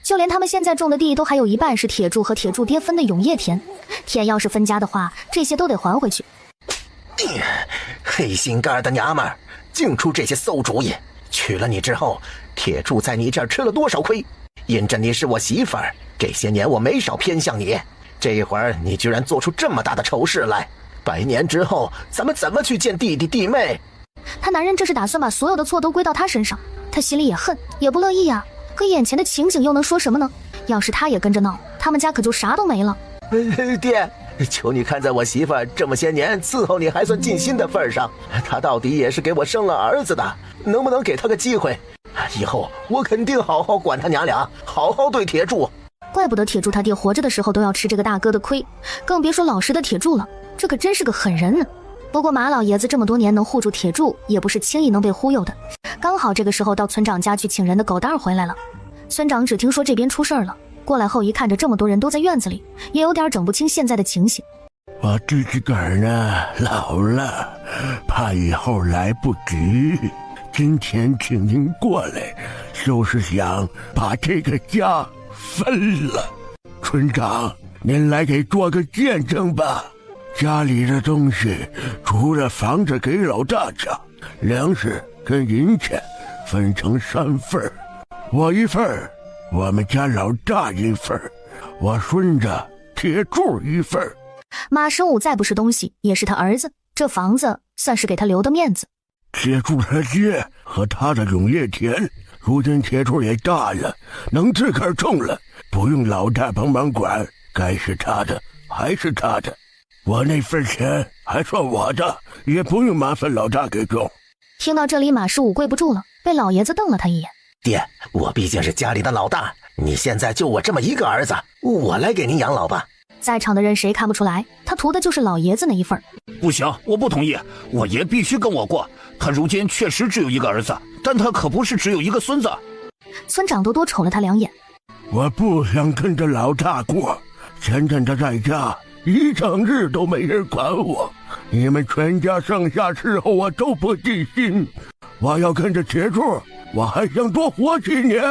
就連他們現在種的地都還有一半是鐵柱和鐵柱爹分的永業田，田要是分家的話，這些都得還回去。黑心肝的娘們兒，淨出這些餿主意。娶了你之後，鐵柱在你這兒吃了多少虧？因着你是我媳婦兒，這些年我沒少偏向你，這一會兒你居然做出這麼大的醜事來，100年之後咱們怎麼去見弟弟弟妹？他男人這是打算把所有的錯都歸到他身上，他心裡也恨也不樂意啊，可眼前的情景又能說什麼呢？要是他也跟着鬧，他們家可就啥都沒了。爹，求你看在我媳婦這麼些年伺候你還算盡心的份上，她到底也是給我生了兒子的，能不能給她個機會？以後我肯定好好管他娘倆，好好對鐵柱。怪不得鐵柱他爹活着的時候都要吃這個大哥的虧，更別說老實的鐵柱了，這可真是個狠人呢。不過馬老爺子這麼多年能護住鐵柱，也不是輕易能被忽悠的。剛好這個時候到村長家去請人的狗蛋兒回來了，村長只聽說這邊出事兒了，過來後一看着這麼多人都在院子裡，也有點整不清現在的情形。我自己個兒呢老了，怕以後來不及，今天請您過來，就是想把這個家分了。村長，您來給做個見證吧。家裡的東西除了房子給老大家，糧食跟銀錢分成3份，我1份，我們家老大1份，我孫子鐵柱1份。馬十五再不是東西也是他兒子，這房子算是給他留的面子。鐵柱他爹和他的永業田，如今鐵柱也大了，能自個兒種了，不用老大幫忙管，該是他的還是他的。我那份錢還算我的，也不用麻煩老大給種。聽到這裡，馬十五跪不住了，被老爺子瞪了他一眼。爹，我畢竟是家裡的老大，你現在就我這麼一個兒子，我來給您養老吧。在場的人誰看不出來，他圖的就是老爺子那1份。不行，我不同意，我爺必須跟我過。他如今確實只有1個兒子，但他可不是只有1個孫子。村長多瞅了他2眼。我不想跟着老大過，前陣子在家一整日都沒人管我，你們全家上下伺候我都不盡心。我要跟着鐵柱，我還想多活幾年。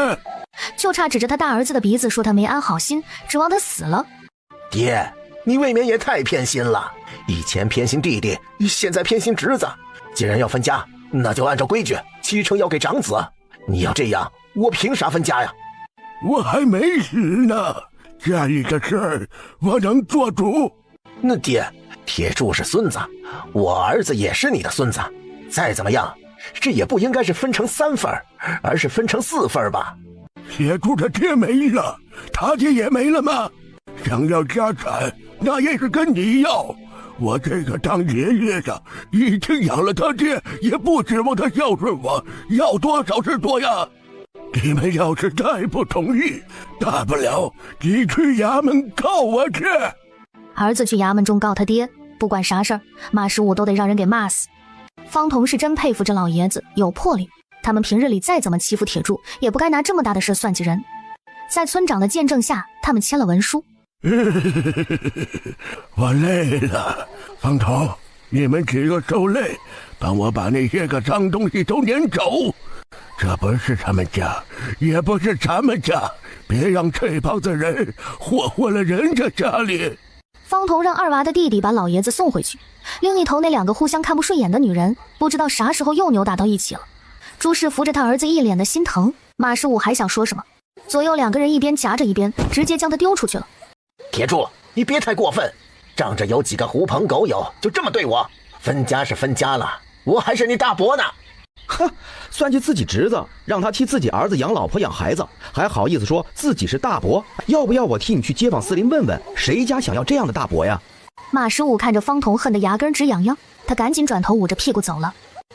就差指着他大兒子的鼻子說他沒安好心，指望他死了。爹，你未免也太偏心了，以前偏心弟弟，現在偏心侄子。既然要分家，那就按照規矩，7成要給長子。你要這樣，我憑啥分家呀？我還沒死呢，家裡的事兒我能做主。那爹，鐵柱是孫子，我兒子也是你的孫子，再怎麼樣，這也不應該是分成3份，而是分成4份吧？鐵柱的爹沒了，他爹也沒了嗎？想要家產，那也是跟你要。我這個當爺爺的，已經養了他爹，也不指望他孝順我，要多少是多呀。你們要是再不同意，大不了你去衙門告我去。兒子去衙門中告他爹，不管啥事兒，馬十五都得讓人給罵死。方彤是真佩服這老爺子有魄力，他們平日裡再怎麼欺負鐵柱，也不該拿這麼大的事算計人。在村長的見證下，他們簽了文書。我累了，方彤，你們幾個受累，幫我把那些個髒東西都攆走。這不是他們家，也不是咱們家，別讓這幫子人禍了人家家裡。方彤讓2娃的弟弟把老爺子送回去，另一頭那2個互相看不順眼的女人，不知道啥時候又扭打到一起了。朱氏扶着他兒子一臉的心疼，馬十五還想說什麼，左右2個人一邊夾着一邊，直接將他丟出去了。鐵柱，你別太過分，仗着有幾個狐朋狗友就這麼對我？分家是分家了，我還是你大伯呢。哼，算計自己侄子，讓他替自己兒子養老婆養孩子，還好意思說自己是大伯？要不要我替你去街坊四鄰問問，誰家想要這樣的大伯呀？馬十五看着方彤恨得牙根直癢癢，他趕緊轉頭捂着屁股走了。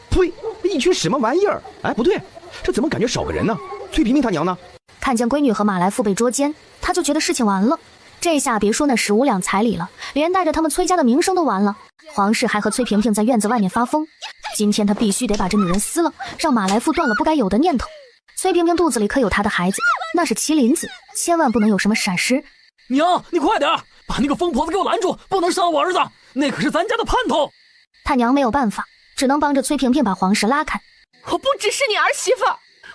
呸！一群什麼玩意兒？哎，不對，這怎麼感覺少個人呢？崔萍萍他娘呢？看見閨女和馬來富被捉奸，他就覺得事情完了。這這下別說那15兩彩禮了，連帶着他們崔家的名声都完了。皇室還和崔萍萍在院子外面发疯，今天他必須得把这女人撕了，让马来富断了不該有的念頭。崔萍萍肚子裡可有她的孩子，那是麒麟子，千萬不能有什麼閃失。娘，你快點，把那個瘋婆子給我攔住，不能傷我兒子，那可是咱家的盼頭。他娘沒有辦法，只能幫着崔萍萍把皇室拉開。我不只是你兒媳婦，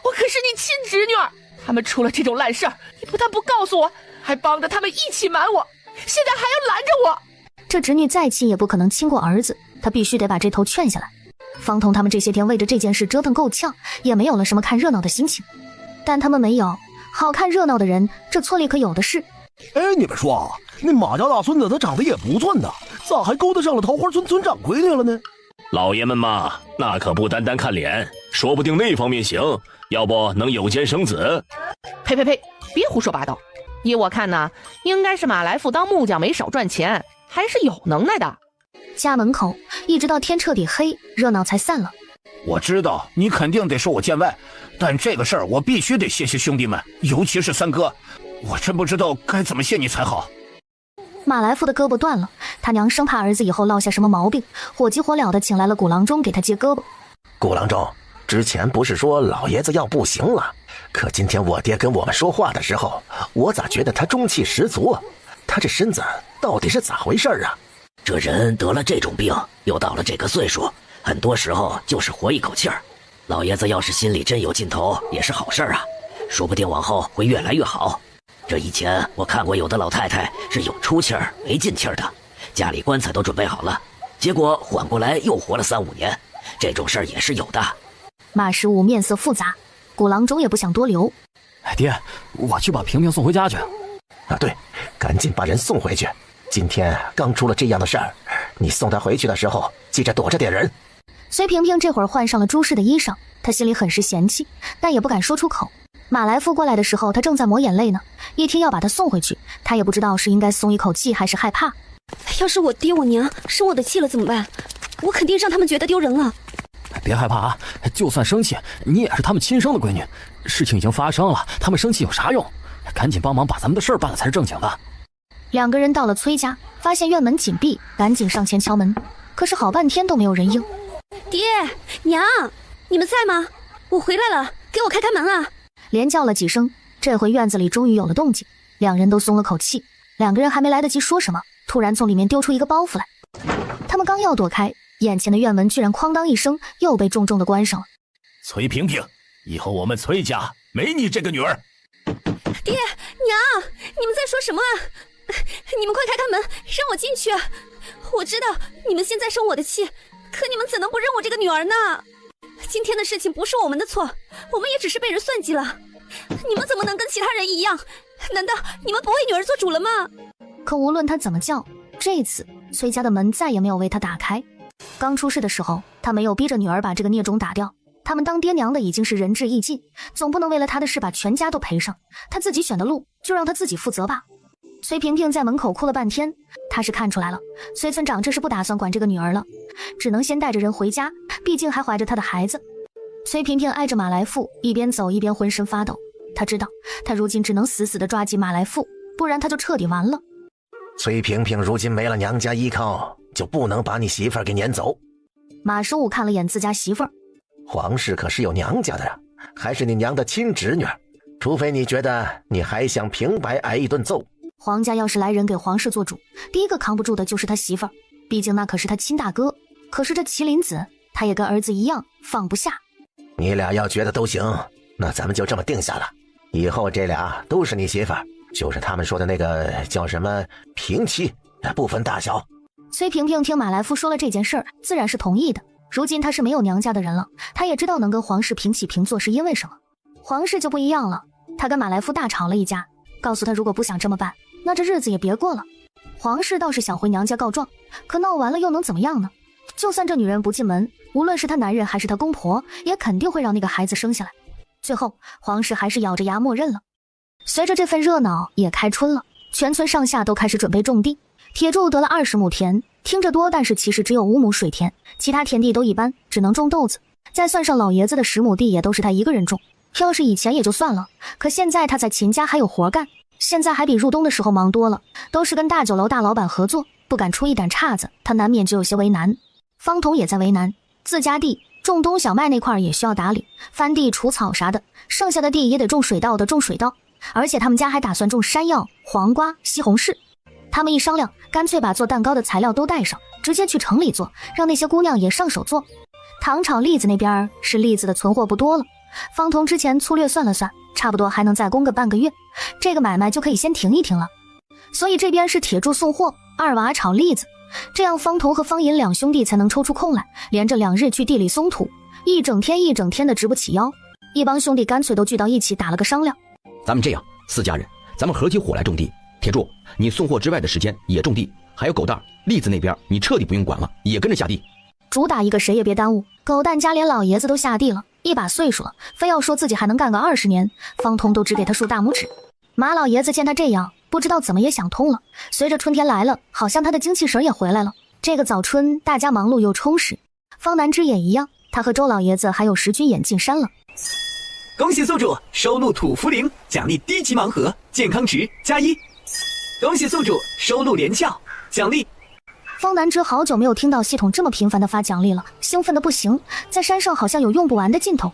我可是你親侄女兒。他們出了這種爛事兒，你不但不告訴我，還幫着他們一起瞞我，現在還要攔着我。這侄女再親也不可能親過兒子，他必須得把這頭勸下來。方彤他們這些天為着這件事折騰夠嗆，也沒有了什麼看熱鬧的心情。但他們沒有好看熱鬧的人，這村裡可有的是。哎，你們說啊，那馬家大孫子他長得也不錯呢，咋還勾搭上了桃花村村長閨女了呢？老爺們嘛，那可不单单看臉，說不定那方面行，要不能有奸生子。呸，别胡说八道！依我看呢，應該是馬來富當木匠沒少賺錢，還是有能耐的。家門口一直到天徹底黑，熱鬧才散了。我知道你肯定得說我見外，但這個事兒我必須得謝謝兄弟們，尤其是三哥，我真不知道該怎麼謝你才好。馬來富的胳膊斷了，他娘生怕兒子以後落下什麼毛病，火急火燎的請來了古郎中給他接胳膊。古郎中，之前不是說老爺子要不行了，可今天我爹跟我們說話的時候，我咋覺得他中氣十足啊？他這身子到底是咋回事啊？這人得了這種病，又到了這個歲數，很多時候就是活一口氣兒。老爺子要是心裡真有盡頭，也是好事啊，說不定往後會越來越好。這以前我看過有的老太太是有出氣兒沒進氣兒的，家裡棺材都準備好了，結果緩過來又活了3、5年，這種事兒也是有的。馬十五面色複雜，古郎中也不想多留。爹，我去把萍萍送回家去。啊，對，趕緊把人送回去。今天剛出了這樣的事兒，你送她回去的時候記着躲着點人。崔萍萍這會兒換上了朱氏的衣裳，她心裡很是嫌棄，但也不敢說出口。馬來富過來的時候，她正在抹眼淚呢，一聽要把她送回去，她也不知道是應該鬆一口氣還是害怕。要是我爹我娘生我的氣了怎麼辦？我肯定讓他們覺得丟人了。別害怕啊，就算生氣，你也是他們親生的閨女，事情已經發生了，他們生氣有啥用？趕緊幫忙把咱們的事兒辦了才是正經的。兩個人到了崔家，發現院門緊閉，趕緊上前敲門，可是好半天都沒有人應。爹娘，你們在嗎？我回來了，給我開開門啊！連叫了幾聲，這回院子裡終於有了動靜，兩人都鬆了口氣。兩個人還沒來得及說什麼，突然從裡面丟出一個包袱來。他們剛要躲開，眼前的院門居然哐當一聲又被重重的關上了。崔萍萍，以後我們崔家沒你這個女兒。爹娘，你們在說什麼啊？你們快開開門，讓我進去啊！我知道你們現在生我的氣，可你們怎能不認我這個女兒呢？今天的事情不是我們的錯，我們也只是被人算計了。你們怎麼能跟其他人一樣？難道你们不為女兒做主了嗎？可無論他怎麼叫，這次崔家的門再也沒有為他打開。剛出事的時候，他沒有逼着女兒把這個孽種打掉，他們當爹娘的已經是仁至義盡，總不能為了他的事把全家都賠上。他自己選的路，就讓他自己負責吧。崔萍萍在門口哭了半天，她是看出來了，崔村長這是不打算管這個女兒了，只能先帶着人回家，畢竟還懷着他的孩子。崔萍萍挨着馬來富，一邊走一邊渾身發抖。她知道，她如今只能死死地抓緊馬來富，不然她就徹底完了。崔萍萍如今沒了娘家依靠，就不能把你媳婦兒給攆走。馬十五看了眼自家媳婦兒，皇室可是有娘家的呀，還是你娘的親侄女，除非你覺得你還想平白挨一頓揍。皇家要是來人給皇室做主，第一個扛不住的就是他媳婦兒，畢竟那可是他親大哥。可是這麒麟子，他也跟兒子一樣放不下。你倆要覺得都行，那咱們就這麼定下了，以後這倆都是你媳婦兒，就是他們說的那個叫什麼平妻，不分大小。崔萍萍聽馬來富說了這件事兒，自然是同意的。如今他是沒有娘家的人了，他也知道能跟皇室平起平坐是因為什麼。皇室就不一樣了，他跟馬來富大吵了一架，告訴他如果不想這麼辦，那這日子也別過了。皇室倒是想回娘家告狀，可鬧完了又能怎麼樣呢？就算這女人不進門，無論是她男人還是她公婆，也肯定會讓那個孩子生下來。最後皇室還是咬着牙默認了。隨着這份熱鬧也開春了，全村上下都開始準備種地。鐵柱得了20畝田，聽着多，但是其實只有5畝水田，其他田地都一般，只能種豆子。再算上老爺子的10畝地，也都是他一個人種。要是以前也就算了，可現在他在秦家還有活幹，現在還比入冬的時候忙多了，都是跟大酒楼大老板合作，不敢出一点岔子，他难免就有些为难。方彤也在为难，自家地种冬小麦那塊也需要打理，翻地除草啥的，剩下的地也得种水稻的种水稻，而且他们家还打算种山药、黄瓜、西红柿。他们一商量，干脆把做蛋糕的材料都带上，直接去城里做，让那些姑娘也上手做。糖厂栗子那邊是栗子的存货不多了，方彤之前粗略算了算，差不多还能再供个半个月，这个买賣就可以先停一停了。所以这邊是鐵柱送貨，二娃炒栗子，這樣方彤和方銀兩兄弟才能抽出空來，連着2日去地裡鬆土，一整天的直不起腰。一幫兄弟乾脆都聚到一起打了個商量，咱們這樣4家人，咱們合起夥來種地。鐵柱，你送貨之外的時間也種地，還有狗蛋栗子那邊你徹底不用管了，也跟着下地。主打一個誰也別耽誤，狗蛋家連老爺子都下地了，一把歲數了，非要說自己還能幹個20年，方彤都只給他豎大拇指。馬老爺子見他這樣，不知道怎麼也想通了，隨着春天來了，好像他的精氣神也回來了。這個早春大家忙碌又充實，方南之也一樣，他和周老爺子還有石軍眼進山了。恭喜宿主收錄土茯苓，獎勵低級盲盒，健康值+1。恭喜宿主收錄連翹，獎勵。方南之好久沒有聽到系統這麼頻繁的發獎勵了，興奮的不行，在山上好像有用不完的勁頭。